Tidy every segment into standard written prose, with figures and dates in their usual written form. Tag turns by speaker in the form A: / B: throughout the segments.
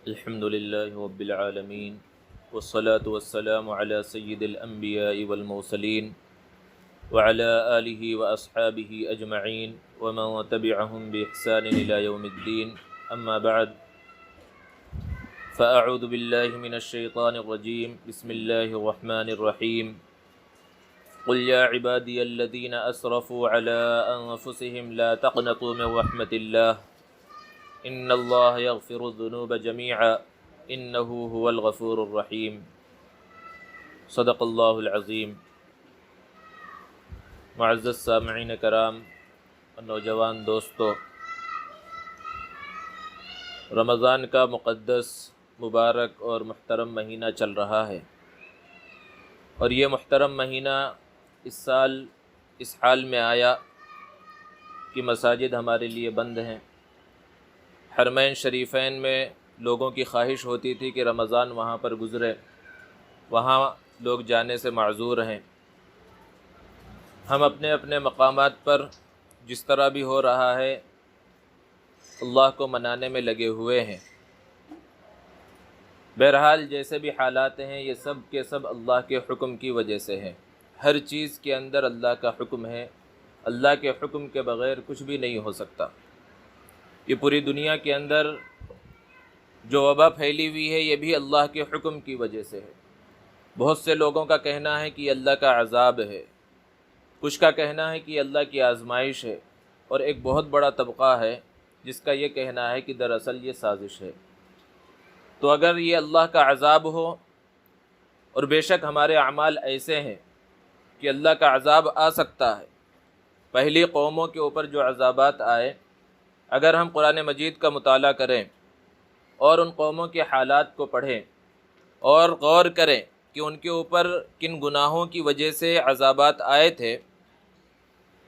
A: الحمد للہ رب العالمین والصلاة والسلام علی سید الانبیاء والمرسلین وعلی آلہ واصحابہ اجمعین ومن تبعہم بإحسان الی یوم الدین اما بعد فاعوذ باللہ من الشیطان الرجیم بسم اللہ الرحمن الرحیم قل یا عبادی الذین اسرفوا علی انفسہم لا تقنطوا من رحمت اللہ ان اللہ یغفر الذنوب جمیعا انہ هو الغفور الرحیم صدق اللہ العظیم۔ معزز سامعین کرام اور نوجوان دوستو، رمضان کا مقدس مبارک اور محترم مہینہ چل رہا ہے، اور یہ محترم مہینہ اس سال اس حال میں آیا کہ مساجد ہمارے لیے بند ہیں۔ حرمین شریفین میں لوگوں کی خواہش ہوتی تھی کہ رمضان وہاں پر گزرے، وہاں لوگ جانے سے معذور ہیں۔ ہم اپنے اپنے مقامات پر جس طرح بھی ہو رہا ہے اللہ کو منانے میں لگے ہوئے ہیں۔ بہرحال جیسے بھی حالات ہیں یہ سب کے سب اللہ کے حکم کی وجہ سے ہیں۔ ہر چیز کے اندر اللہ کا حکم ہے، اللہ کے حکم کے بغیر کچھ بھی نہیں ہو سکتا۔ یہ پوری دنیا کے اندر جو وبا پھیلی ہوئی ہے یہ بھی اللہ کے حکم کی وجہ سے ہے۔ بہت سے لوگوں کا کہنا ہے کہ یہ اللہ کا عذاب ہے، کچھ کا کہنا ہے کہ یہ اللہ کی آزمائش ہے، اور ایک بہت بڑا طبقہ ہے جس کا یہ کہنا ہے کہ دراصل یہ سازش ہے۔ تو اگر یہ اللہ کا عذاب ہو، اور بے شک ہمارے اعمال ایسے ہیں کہ اللہ کا عذاب آ سکتا ہے، پہلی قوموں کے اوپر جو عذابات آئے، اگر ہم قرآن مجید کا مطالعہ کریں اور ان قوموں کے حالات کو پڑھیں اور غور کریں کہ ان کے اوپر کن گناہوں کی وجہ سے عذابات آئے تھے،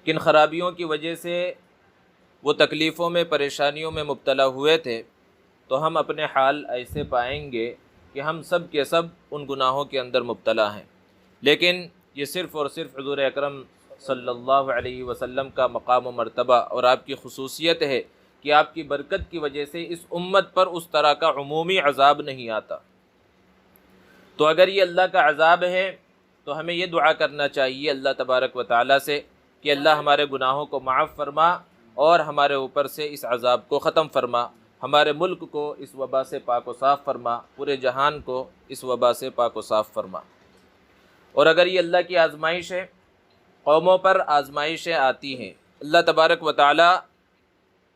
A: کن خرابیوں کی وجہ سے وہ تکلیفوں میں پریشانیوں میں مبتلا ہوئے تھے، تو ہم اپنے حال ایسے پائیں گے کہ ہم سب کے سب ان گناہوں کے اندر مبتلا ہیں۔ لیکن یہ صرف اور صرف حضور اکرم صلی اللہ علیہ وسلم کا مقام و مرتبہ اور آپ کی خصوصیت ہے کہ آپ کی برکت کی وجہ سے اس امت پر اس طرح کا عمومی عذاب نہیں آتا۔ تو اگر یہ اللہ کا عذاب ہے تو ہمیں یہ دعا کرنا چاہیے اللہ تبارک و تعالیٰ سے کہ اللہ ہمارے گناہوں کو معاف فرما اور ہمارے اوپر سے اس عذاب کو ختم فرما، ہمارے ملک کو اس وبا سے پاک و صاف فرما، پورے جہان کو اس وبا سے پاک و صاف فرما۔ اور اگر یہ اللہ کی آزمائش ہے، قوموں پر آزمائشیں آتی ہیں، اللہ تبارک و تعالیٰ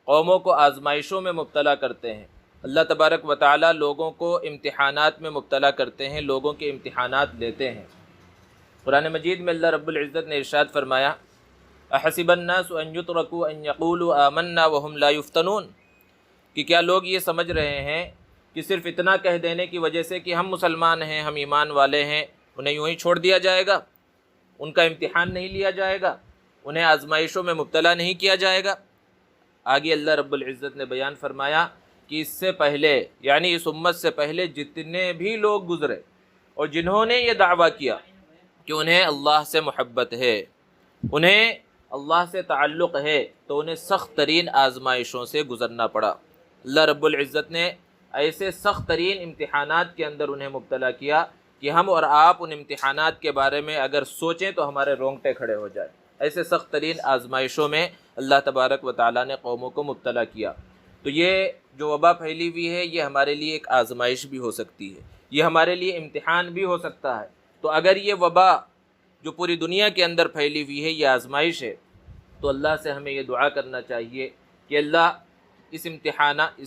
A: قوموں کو آزمائشوں میں مبتلا کرتے ہیں، اللہ تبارک و تعالیٰ لوگوں کو امتحانات میں مبتلا کرتے ہیں، لوگوں کے امتحانات لیتے ہیں۔ قرآن مجید میں اللہ رب العزت نے ارشاد فرمایا، احسب الناس ان یترکوا ان یقولوا آمنا وهم لا یفتنون، کہ کیا لوگ یہ سمجھ رہے ہیں کہ صرف اتنا کہہ دینے کی وجہ سے کہ ہم مسلمان ہیں، ہم ایمان والے ہیں، انہیں یوں ہی چھوڑ دیا جائے گا، ان کا امتحان نہیں لیا جائے گا، انہیں آزمائشوں میں مبتلا نہیں کیا جائے گا؟ آگے اللہ رب العزت نے بیان فرمایا کہ اس سے پہلے، یعنی اس امت سے پہلے جتنے بھی لوگ گزرے اور جنہوں نے یہ دعویٰ کیا کہ انہیں اللہ سے محبت ہے، انہیں اللہ سے تعلق ہے، تو انہیں سخت ترین آزمائشوں سے گزرنا پڑا۔ اللہ رب العزت نے ایسے سخت ترین امتحانات کے اندر انہیں مبتلا کیا کہ ہم اور آپ ان امتحانات کے بارے میں اگر سوچیں تو ہمارے رونگٹے کھڑے ہو جائیں۔ ایسے سخت ترین آزمائشوں میں اللہ تبارک و تعالیٰ نے قوموں کو مبتلا کیا۔ تو یہ جو وبا پھیلی ہوئی ہے یہ ہمارے لیے ایک آزمائش بھی ہو سکتی ہے، یہ ہمارے لیے امتحان بھی ہو سکتا ہے۔ تو اگر یہ وبا جو پوری دنیا کے اندر پھیلی ہوئی ہے یہ آزمائش ہے، تو اللہ سے ہمیں یہ دعا کرنا چاہیے کہ اللہ اس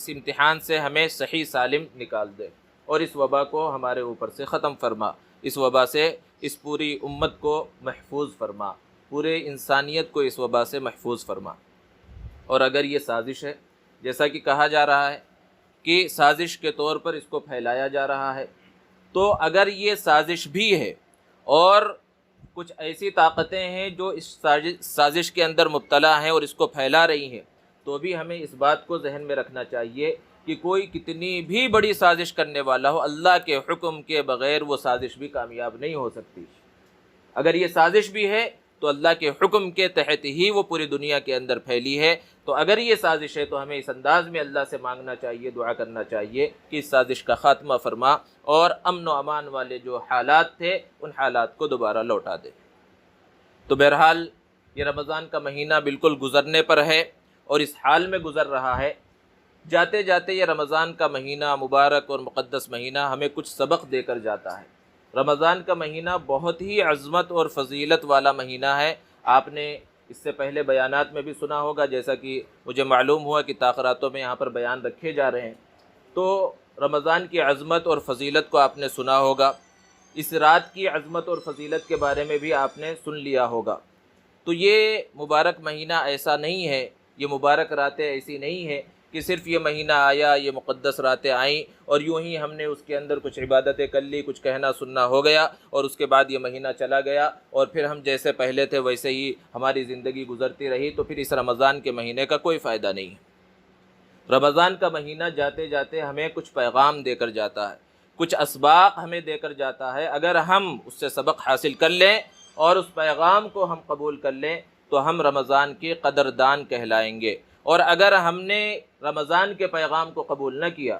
A: امتحان سے ہمیں صحیح سالم نکال دے اور اس وبا کو ہمارے اوپر سے ختم فرما، اس وبا سے اس پوری امت کو محفوظ فرما، پورے انسانیت کو اس وبا سے محفوظ فرما۔ اور اگر یہ سازش ہے، جیسا کہ کہا جا رہا ہے کہ سازش کے طور پر اس کو پھیلایا جا رہا ہے، تو اگر یہ سازش بھی ہے اور کچھ ایسی طاقتیں ہیں جو اس سازش کے اندر مبتلا ہیں اور اس کو پھیلا رہی ہیں، تو بھی ہمیں اس بات کو ذہن میں رکھنا چاہیے کہ کوئی کتنی بھی بڑی سازش کرنے والا ہو، اللہ کے حکم کے بغیر وہ سازش بھی کامیاب نہیں ہو سکتی۔ اگر یہ سازش بھی ہے تو اللہ کے حکم کے تحت ہی وہ پوری دنیا کے اندر پھیلی ہے۔ تو اگر یہ سازش ہے تو ہمیں اس انداز میں اللہ سے مانگنا چاہیے، دعا کرنا چاہیے کہ اس سازش کا خاتمہ فرما اور امن و امان والے جو حالات تھے ان حالات کو دوبارہ لوٹا دے۔ تو بہرحال یہ رمضان کا مہینہ بالکل گزرنے پر ہے اور اس حال میں گزر رہا ہے۔ جاتے جاتے یہ رمضان کا مہینہ مبارک اور مقدس مہینہ ہمیں کچھ سبق دے کر جاتا ہے۔ رمضان کا مہینہ بہت ہی عظمت اور فضیلت والا مہینہ ہے۔ آپ نے اس سے پہلے بیانات میں بھی سنا ہوگا، جیسا کہ مجھے معلوم ہوا کہ تاخراتوں میں یہاں پر بیان رکھے جا رہے ہیں، تو رمضان کی عظمت اور فضیلت کو آپ نے سنا ہوگا۔ اس رات کی عظمت اور فضیلت کے بارے میں بھی آپ نے سن لیا ہوگا۔ تو یہ مبارک مہینہ ایسا نہیں ہے، یہ مبارک راتیں ایسی نہیں ہیں کہ صرف یہ مہینہ آیا، یہ مقدس راتیں آئیں اور یوں ہی ہم نے اس کے اندر کچھ عبادتیں کر لی، کچھ کہنا سننا ہو گیا اور اس کے بعد یہ مہینہ چلا گیا اور پھر ہم جیسے پہلے تھے ویسے ہی ہماری زندگی گزرتی رہی، تو پھر اس رمضان کے مہینے کا کوئی فائدہ نہیں ہے۔ رمضان کا مہینہ جاتے جاتے ہمیں کچھ پیغام دے کر جاتا ہے، کچھ اسباق ہمیں دے کر جاتا ہے۔ اگر ہم اس سے سبق حاصل کر لیں اور اس پیغام کو ہم قبول کر لیں تو ہم رمضان کے قدردان کہلائیں گے، اور اگر ہم نے رمضان کے پیغام کو قبول نہ کیا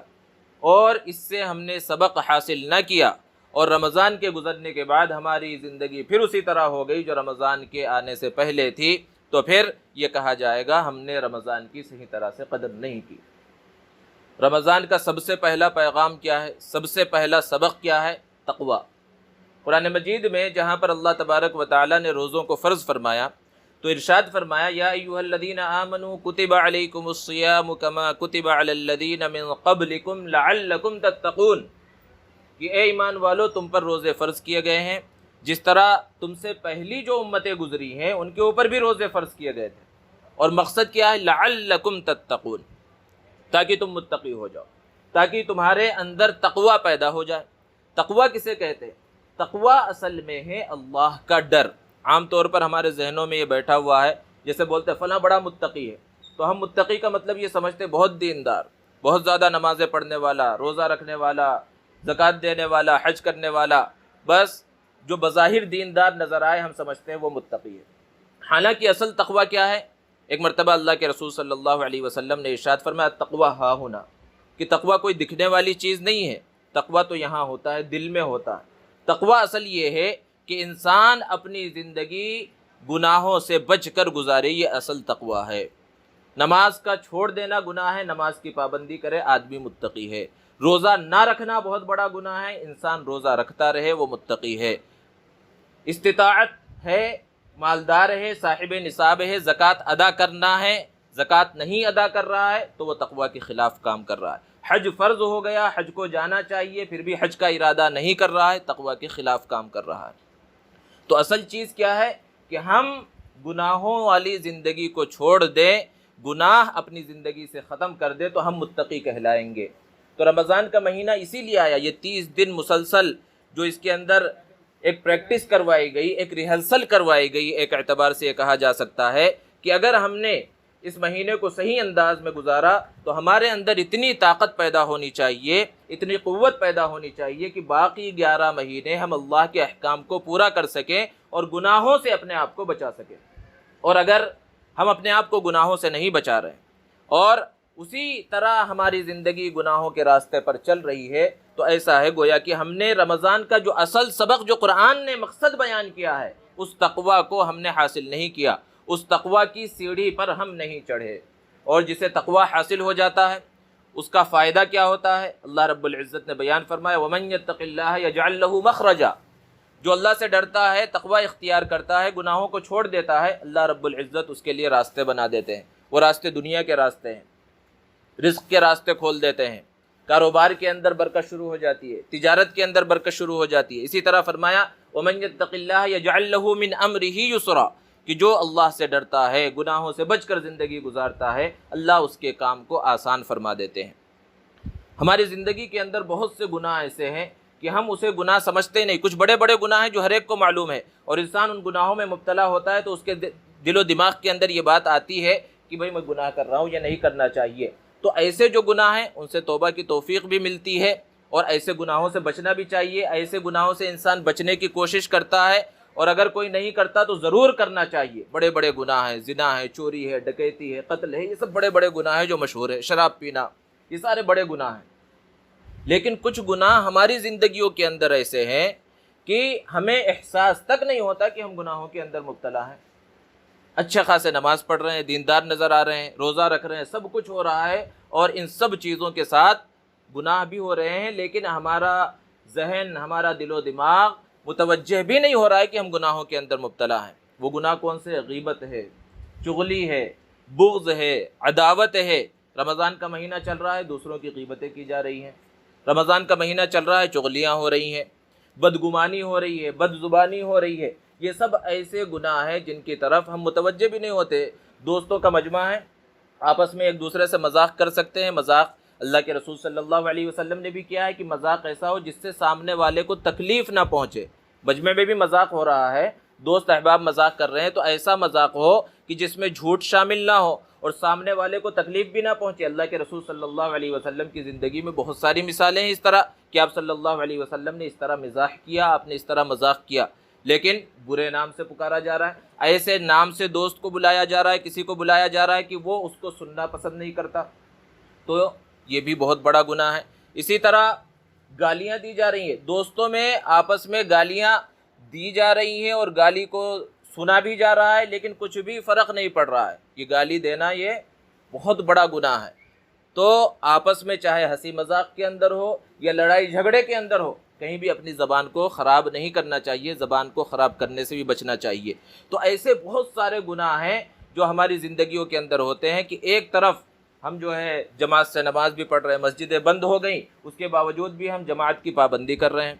A: اور اس سے ہم نے سبق حاصل نہ کیا اور رمضان کے گزرنے کے بعد ہماری زندگی پھر اسی طرح ہو گئی جو رمضان کے آنے سے پہلے تھی، تو پھر یہ کہا جائے گا ہم نے رمضان کی صحیح طرح سے قدر نہیں کی۔ رمضان کا سب سے پہلا پیغام کیا ہے؟ سب سے پہلا سبق کیا ہے؟ تقوی۔ قرآن مجید میں جہاں پر اللہ تبارک و تعالیٰ نے روزوں کو فرض فرمایا تو ارشاد فرمایا یا ایھا الذین آمنوا کتب علیکم الصیام کما کتب علی الذین من قبلکم لعلکم تتقون، کہ اے ایمان والو تم پر روزے فرض کیے گئے ہیں جس طرح تم سے پہلی جو امتیں گزری ہیں ان کے اوپر بھی روزے فرض کیے گئے تھے، اور مقصد کیا ہے؟ لعلکم تتقون، تاکہ تم متقی ہو جاؤ، تاکہ تمہارے اندر تقوی پیدا ہو جائے۔ تقوی کسے کہتے ہیں؟ تقوی اصل میں ہے اللہ کا ڈر۔ عام طور پر ہمارے ذہنوں میں یہ بیٹھا ہوا ہے، جیسے بولتے ہیں فلاں بڑا متقی ہے، تو ہم متقی کا مطلب یہ سمجھتے ہیں بہت دیندار، بہت زیادہ نمازیں پڑھنے والا، روزہ رکھنے والا، زکوٰۃ دینے والا، حج کرنے والا، بس جو بظاہر دیندار نظر آئے ہم سمجھتے ہیں وہ متقی ہے۔ حالانکہ اصل تقوی کیا ہے؟ ایک مرتبہ اللہ کے رسول صلی اللہ علیہ وسلم نے ارشاد فرمایا تقوی ہا ہونا، کہ تقوی کوئی دکھنے والی چیز نہیں ہے، تقوی تو یہاں ہوتا ہے، دل میں ہوتا ہے۔ تقوی اصل یہ ہے کہ انسان اپنی زندگی گناہوں سے بچ کر گزارے، یہ اصل تقوی ہے۔ نماز کا چھوڑ دینا گناہ ہے، نماز کی پابندی کرے آدمی متقی ہے۔ روزہ نہ رکھنا بہت بڑا گناہ ہے، انسان روزہ رکھتا رہے وہ متقی ہے۔ استطاعت ہے، مالدار ہے، صاحب نصاب ہے، زکوٰۃ ادا کرنا ہے، زکوٰۃ نہیں ادا کر رہا ہے تو وہ تقوی کے خلاف کام کر رہا ہے۔ حج فرض ہو گیا، حج کو جانا چاہیے، پھر بھی حج کا ارادہ نہیں کر رہا ہے، تقوی کے خلاف کام کر رہا ہے۔ تو اصل چیز کیا ہے کہ ہم گناہوں والی زندگی کو چھوڑ دیں، گناہ اپنی زندگی سے ختم کر دیں تو ہم متقی کہلائیں گے۔ تو رمضان کا مہینہ اسی لیے آیا، یہ 30 دن مسلسل جو اس کے اندر ایک پریکٹس کروائی گئی، ایک ریہرسل کروائی گئی، ایک اعتبار سے یہ کہا جا سکتا ہے کہ اگر ہم نے اس مہینے کو صحیح انداز میں گزارا تو ہمارے اندر اتنی طاقت پیدا ہونی چاہیے، اتنی قوت پیدا ہونی چاہیے کہ باقی 11 مہینے ہم اللہ کے احکام کو پورا کر سکیں اور گناہوں سے اپنے آپ کو بچا سکیں۔ اور اگر ہم اپنے آپ کو گناہوں سے نہیں بچا رہے اور اسی طرح ہماری زندگی گناہوں کے راستے پر چل رہی ہے تو ایسا ہے گویا کہ ہم نے رمضان کا جو اصل سبق جو قرآن نے مقصد بیان کیا ہے اس تقوی کو ہم نے حاصل نہیں کیا، اس تقوی کی سیڑھی پر ہم نہیں چڑھے۔ اور جسے تقوی حاصل ہو جاتا ہے اس کا فائدہ کیا ہوتا ہے؟ اللہ رب العزت نے بیان فرمایا وَمَن يَتَّقِ اللَّهَ يَجْعَل لَّهُ مَخْرَجًا، جو اللہ سے ڈرتا ہے، تقوی اختیار کرتا ہے، گناہوں کو چھوڑ دیتا ہے، اللہ رب العزت اس کے لیے راستے بنا دیتے ہیں۔ وہ راستے دنیا کے راستے ہیں، رزق کے راستے کھول دیتے ہیں، کاروبار کے اندر برکت شروع ہو جاتی ہے، تجارت کے اندر برکت شروع ہو جاتی ہے۔ اسی طرح فرمایا وَمَن يَتَّقِ اللَّهَ يَجْعَل لَّهُ مِنْ أَمْرِهِ يُسْرًا، کہ جو اللہ سے ڈرتا ہے، گناہوں سے بچ کر زندگی گزارتا ہے، اللہ اس کے کام کو آسان فرما دیتے ہیں۔ ہماری زندگی کے اندر بہت سے گناہ ایسے ہیں کہ ہم اسے گناہ سمجھتے نہیں، کچھ بڑے بڑے گناہ ہیں جو ہر ایک کو معلوم ہے، اور انسان ان گناہوں میں مبتلا ہوتا ہے تو اس کے دل و دماغ کے اندر یہ بات آتی ہے کہ بھئی میں گناہ کر رہا ہوں، یہ نہیں کرنا چاہیے۔ تو ایسے جو گناہ ہیں ان سے توبہ کی توفیق بھی ملتی ہے اور ایسے گناہوں سے بچنا بھی چاہیے، ایسے گناہوں سے انسان بچنے کی کوشش کرتا ہے اور اگر کوئی نہیں کرتا تو ضرور کرنا چاہیے۔ بڑے بڑے گناہ ہیں، زنا ہے، چوری ہے، ڈکیتی ہے، قتل ہے، یہ سب بڑے بڑے گناہ ہیں جو مشہور ہے، شراب پینا، یہ سارے بڑے گناہ ہیں۔ لیکن کچھ گناہ ہماری زندگیوں کے اندر ایسے ہیں کہ ہمیں احساس تک نہیں ہوتا کہ ہم گناہوں کے اندر مبتلا ہیں۔ اچھے خاصے نماز پڑھ رہے ہیں، دیندار نظر آ رہے ہیں، روزہ رکھ رہے ہیں، سب کچھ ہو رہا ہے، اور ان سب چیزوں کے ساتھ گناہ بھی ہو رہے ہیں، لیکن ہمارا ذہن، ہمارا دل و دماغ متوجہ بھی نہیں ہو رہا ہے کہ ہم گناہوں کے اندر مبتلا ہیں۔ وہ گناہ کون سے؟ غیبت ہے، چغلی ہے، بغض ہے، عداوت ہے۔ رمضان کا مہینہ چل رہا ہے، دوسروں کی غیبتیں کی جا رہی ہیں۔ رمضان کا مہینہ چل رہا ہے، چغلیاں ہو رہی ہیں، بدگمانی ہو رہی ہے، بد زبانی ہو رہی ہے۔ یہ سب ایسے گناہ ہیں جن کی طرف ہم متوجہ بھی نہیں ہوتے۔ دوستوں کا مجمع ہے، آپس میں ایک دوسرے سے مذاق کر سکتے ہیں۔ مذاق اللہ کے رسول صلی اللہ علیہ وسلم نے بھی کیا ہے کہ مذاق ایسا ہو جس سے سامنے والے کو تکلیف نہ پہنچے۔ مجمع میں بھی مذاق ہو رہا ہے، دوست احباب مذاق کر رہے ہیں، تو ایسا مذاق ہو کہ جس میں جھوٹ شامل نہ ہو اور سامنے والے کو تکلیف بھی نہ پہنچے۔ اللہ کے رسول صلی اللہ علیہ وسلم کی زندگی میں بہت ساری مثالیں ہیں اس طرح کہ آپ صلی اللہ علیہ وسلم نے اس طرح مزاح کیا، آپ نے اس طرح مذاق کیا، لیکن برے نام سے پکارا جا رہا ہے، ایسے نام سے دوست کو بلایا جا رہا ہے، کسی کو بلایا جا رہا ہے کہ وہ اس کو سننا پسند نہیں کرتا، تو یہ بھی بہت بڑا گناہ ہے۔ اسی طرح گالیاں دی جا رہی ہیں، دوستوں میں آپس میں گالیاں دی جا رہی ہیں اور گالی کو سنا بھی جا رہا ہے، لیکن کچھ بھی فرق نہیں پڑ رہا ہے۔ یہ گالی دینا یہ بہت بڑا گناہ ہے۔ تو آپس میں چاہے ہنسی مذاق کے اندر ہو یا لڑائی جھگڑے کے اندر ہو، کہیں بھی اپنی زبان کو خراب نہیں کرنا چاہیے، زبان کو خراب کرنے سے بھی بچنا چاہیے۔ تو ایسے بہت سارے گناہ ہیں جو ہماری زندگیوں کے اندر ہوتے ہیں کہ ایک طرف ہم جو ہے جماعت سے نماز بھی پڑھ رہے ہیں، مسجدیں بند ہو گئیں، اس کے باوجود بھی ہم جماعت کی پابندی کر رہے ہیں،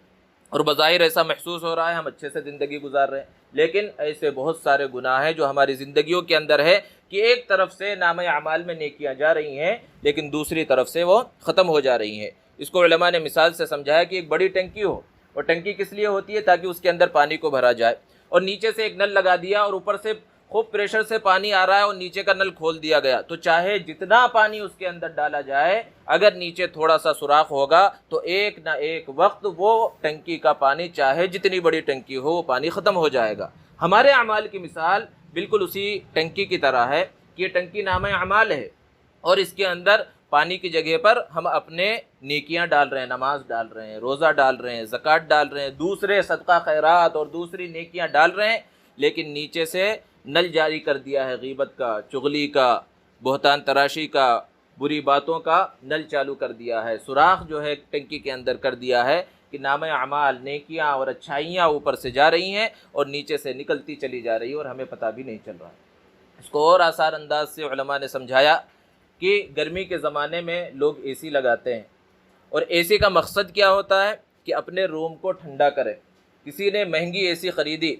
A: اور بظاہر ایسا محسوس ہو رہا ہے ہم اچھے سے زندگی گزار رہے ہیں، لیکن ایسے بہت سارے گناہ ہیں جو ہماری زندگیوں کے اندر ہے کہ ایک طرف سے نامہ اعمال میں نیکیاں جا رہی ہیں، لیکن دوسری طرف سے وہ ختم ہو جا رہی ہیں۔ اس کو علماء نے مثال سے سمجھایا کہ ایک بڑی ٹنکی ہو، اور ٹنکی کس لیے ہوتی ہے؟ تاکہ اس کے اندر پانی کو بھرا جائے، اور نیچے سے ایک نل لگا دیا اور اوپر سے خوب پریشر سے پانی آ رہا ہے اور نیچے کا نل کھول دیا گیا، تو چاہے جتنا پانی اس کے اندر ڈالا جائے، اگر نیچے تھوڑا سا سوراخ ہوگا تو ایک نہ ایک وقت وہ ٹنکی کا پانی، چاہے جتنی بڑی ٹنکی ہو، وہ پانی ختم ہو جائے گا۔ ہمارے اعمال کی مثال بالکل اسی ٹنکی کی طرح ہے کہ یہ ٹنکی نامہ اعمال ہے، اور اس کے اندر پانی کی جگہ پر ہم اپنے نیکیاں ڈال رہے ہیں، نماز ڈال رہے ہیں، روزہ ڈال رہے ہیں، زکوٰۃ ڈال رہے ہیں، دوسرے صدقہ خیرات اور دوسری نیکیاں ڈال رہے ہیں، لیکن نیچے سے نل جاری کر دیا ہے، غیبت کا، چغلی کا، بہتان تراشی کا، بری باتوں کا نل چالو کر دیا ہے، سوراخ جو ہے ٹنکی کے اندر کر دیا ہے کہ نامہ اعمال، نیکیاں اور اچھائیاں اوپر سے جا رہی ہیں اور نیچے سے نکلتی چلی جا رہی ہے، اور ہمیں پتہ بھی نہیں چل رہا ہے۔ اس کو اور آسان انداز سے علماء نے سمجھایا کہ گرمی کے زمانے میں لوگ اے سی لگاتے ہیں، اور اے سی کا مقصد کیا ہوتا ہے کہ اپنے روم کو ٹھنڈا کرے۔ کسی نے مہنگی اے سی خریدی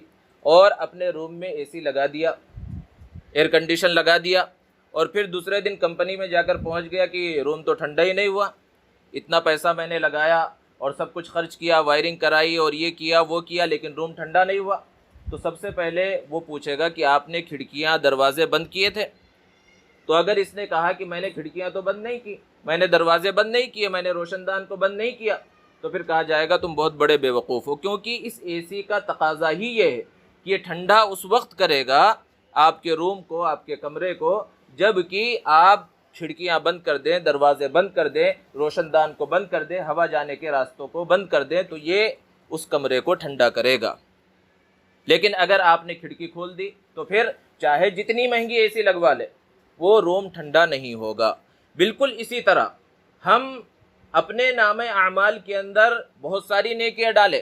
A: اور اپنے روم میں اے سی لگا دیا، ایئر کنڈیشن لگا دیا، اور پھر دوسرے دن کمپنی میں جا کر پہنچ گیا کہ روم تو ٹھنڈا ہی نہیں ہوا، اتنا پیسہ میں نے لگایا اور سب کچھ خرچ کیا، وائرنگ کرائی اور یہ کیا وہ کیا، لیکن روم ٹھنڈا نہیں ہوا۔ تو سب سے پہلے وہ پوچھے گا کہ آپ نے کھڑکیاں دروازے بند کیے تھے؟ تو اگر اس نے کہا کہ میں نے کھڑکیاں تو بند نہیں کی، میں نے دروازے بند نہیں کیے، میں نے روشن دان کو بند نہیں کیا، تو پھر کہا جائے گا تم بہت بڑے بیوقوف ہو، کیونکہ اس اے سی کا تقاضا ہی یہ ہے کہ یہ ٹھنڈا اس وقت کرے گا آپ کے روم کو، آپ کے کمرے کو، جب کہ آپ کھڑکیاں بند کر دیں، دروازے بند کر دیں، روشن دان کو بند کر دیں، ہوا جانے کے راستوں کو بند کر دیں، تو یہ اس کمرے کو ٹھنڈا کرے گا۔ لیکن اگر آپ نے کھڑکی کھول دی تو پھر چاہے جتنی مہنگی اے سی لگوا لے، وہ روم ٹھنڈا نہیں ہوگا۔ بالکل اسی طرح ہم اپنے نام اعمال کے اندر بہت ساری نیکیاں ڈالیں،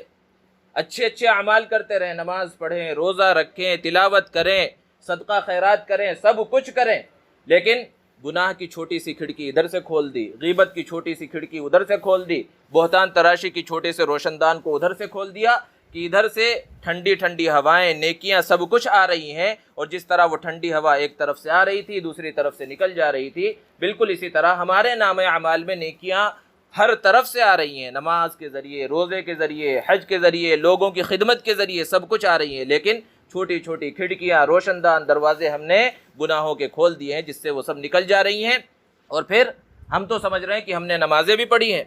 A: اچھے اچھے اعمال کرتے رہیں، نماز پڑھیں، روزہ رکھیں، تلاوت کریں، صدقہ خیرات کریں، سب کچھ کریں، لیکن گناہ کی چھوٹی سی کھڑکی ادھر سے کھول دی، غیبت کی چھوٹی سی کھڑکی ادھر سے کھول دی، بہتان تراشی کی چھوٹے سے روشن دان کو ادھر سے کھول دیا کہ ادھر سے ٹھنڈی ٹھنڈی ہوائیں، نیکیاں سب کچھ آ رہی ہیں، اور جس طرح وہ ٹھنڈی ہوا ایک طرف سے آ رہی تھی دوسری طرف سے نکل جا رہی تھی، بالکل اسی طرح ہمارے نام اعمال میں نیکیاں ہر طرف سے آ رہی ہیں، نماز کے ذریعے، روزے کے ذریعے، حج کے ذریعے، لوگوں کی خدمت کے ذریعے، سب کچھ آ رہی ہیں، لیکن چھوٹی چھوٹی کھڑکیاں، روشن دان، دروازے ہم نے گناہوں کے کھول دیے ہیں، جس سے وہ سب نکل جا رہی ہیں، اور پھر ہم تو سمجھ رہے ہیں کہ ہم نے نمازیں بھی پڑھی ہیں،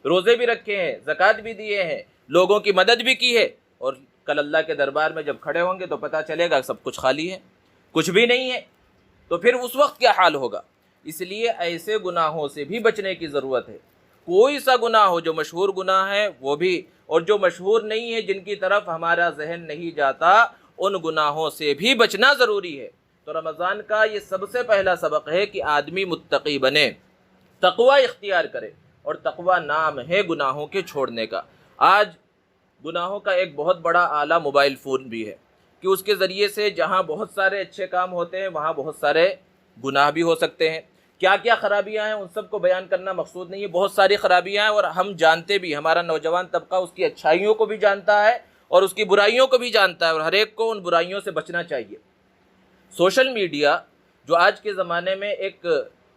A: روزے بھی رکھے ہیں، زکوٰۃ بھی دیے ہیں، لوگوں کی مدد بھی کی ہے، اور کل اللہ کے دربار میں جب کھڑے ہوں گے تو پتہ چلے گا سب کچھ خالی ہے، کچھ بھی نہیں ہے، تو پھر اس وقت کیا حال ہوگا؟ اس لیے ایسے گناہوں سے بھی بچنے کی ضرورت ہے۔ کوئی سا گناہ ہو، جو مشہور گناہ ہے وہ بھی، اور جو مشہور نہیں ہے، جن کی طرف ہمارا ذہن نہیں جاتا، ان گناہوں سے بھی بچنا ضروری ہے۔ تو رمضان کا یہ سب سے پہلا سبق ہے کہ آدمی متقی بنے، تقوی اختیار کرے، اور تقوی نام ہے گناہوں کے چھوڑنے کا۔ آج گناہوں کا ایک بہت بڑا آلہ موبائل فون بھی ہے کہ اس کے ذریعے سے جہاں بہت سارے اچھے کام ہوتے ہیں وہاں بہت سارے گناہ بھی ہو سکتے ہیں۔ کیا کیا خرابیاں ہیں ان سب کو بیان کرنا مقصود نہیں ہے، بہت ساری خرابیاں ہیں اور ہم جانتے بھی، ہمارا نوجوان طبقہ اس کی اچھائیوں کو بھی جانتا ہے اور اس کی برائیوں کو بھی جانتا ہے، اور ہر ایک کو ان برائیوں سے بچنا چاہیے۔ سوشل میڈیا جو آج کے زمانے میں ایک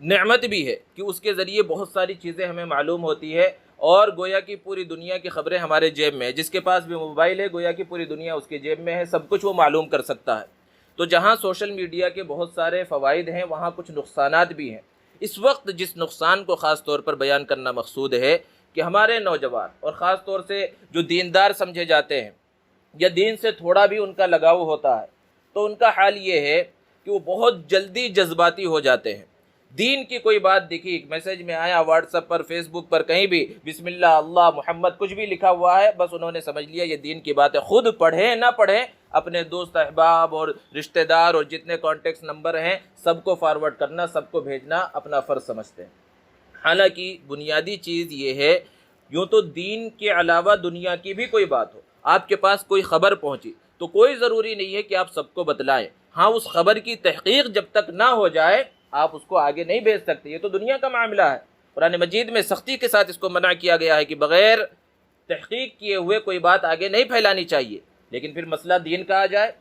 A: نعمت بھی ہے کہ اس کے ذریعے بہت ساری چیزیں ہمیں معلوم ہوتی ہے، اور گویا کی پوری دنیا کی خبریں ہمارے جیب میں ہے۔ جس کے پاس بھی موبائل ہے گویا کی پوری دنیا اس کے جیب میں ہے، سب کچھ وہ معلوم کر سکتا ہے۔ تو جہاں سوشل میڈیا کے بہت سارے فوائد ہیں وہاں کچھ نقصانات بھی ہیں۔ اس وقت جس نقصان کو خاص طور پر بیان کرنا مقصود ہے کہ ہمارے نوجوان، اور خاص طور سے جو دیندار سمجھے جاتے ہیں یا دین سے تھوڑا بھی ان کا لگاؤ ہوتا ہے، تو ان کا حال یہ ہے کہ وہ بہت جلدی جذباتی ہو جاتے ہیں۔ دین کی کوئی بات دکھی، میسج میں آیا، واٹس ایپ پر، فیس بک پر، کہیں بھی بسم اللہ، اللہ، محمد کچھ بھی لکھا ہوا ہے، بس انہوں نے سمجھ لیا یہ دین کی بات ہے۔ خود پڑھیں نہ پڑھیں، اپنے دوست احباب اور رشتہ دار اور جتنے کانٹیکٹس نمبر ہیں سب کو فارورڈ کرنا، سب کو بھیجنا اپنا فرض سمجھتے ہیں۔ حالانکہ بنیادی چیز یہ ہے، یوں تو دین کے علاوہ دنیا کی بھی کوئی بات ہو، آپ کے پاس کوئی خبر پہنچی تو کوئی ضروری نہیں ہے کہ آپ سب کو بتلائیں۔ ہاں، اس خبر کی تحقیق جب تک نہ ہو جائے آپ اس کو آگے نہیں بھیج سکتے، یہ تو دنیا کا معاملہ ہے۔ قرآن مجید میں سختی کے ساتھ اس کو منع کیا گیا ہے کہ بغیر تحقیق کیے ہوئے کوئی بات آگے نہیں پھیلانی چاہیے۔ لیکن پھر مسئلہ دین کا آ جائے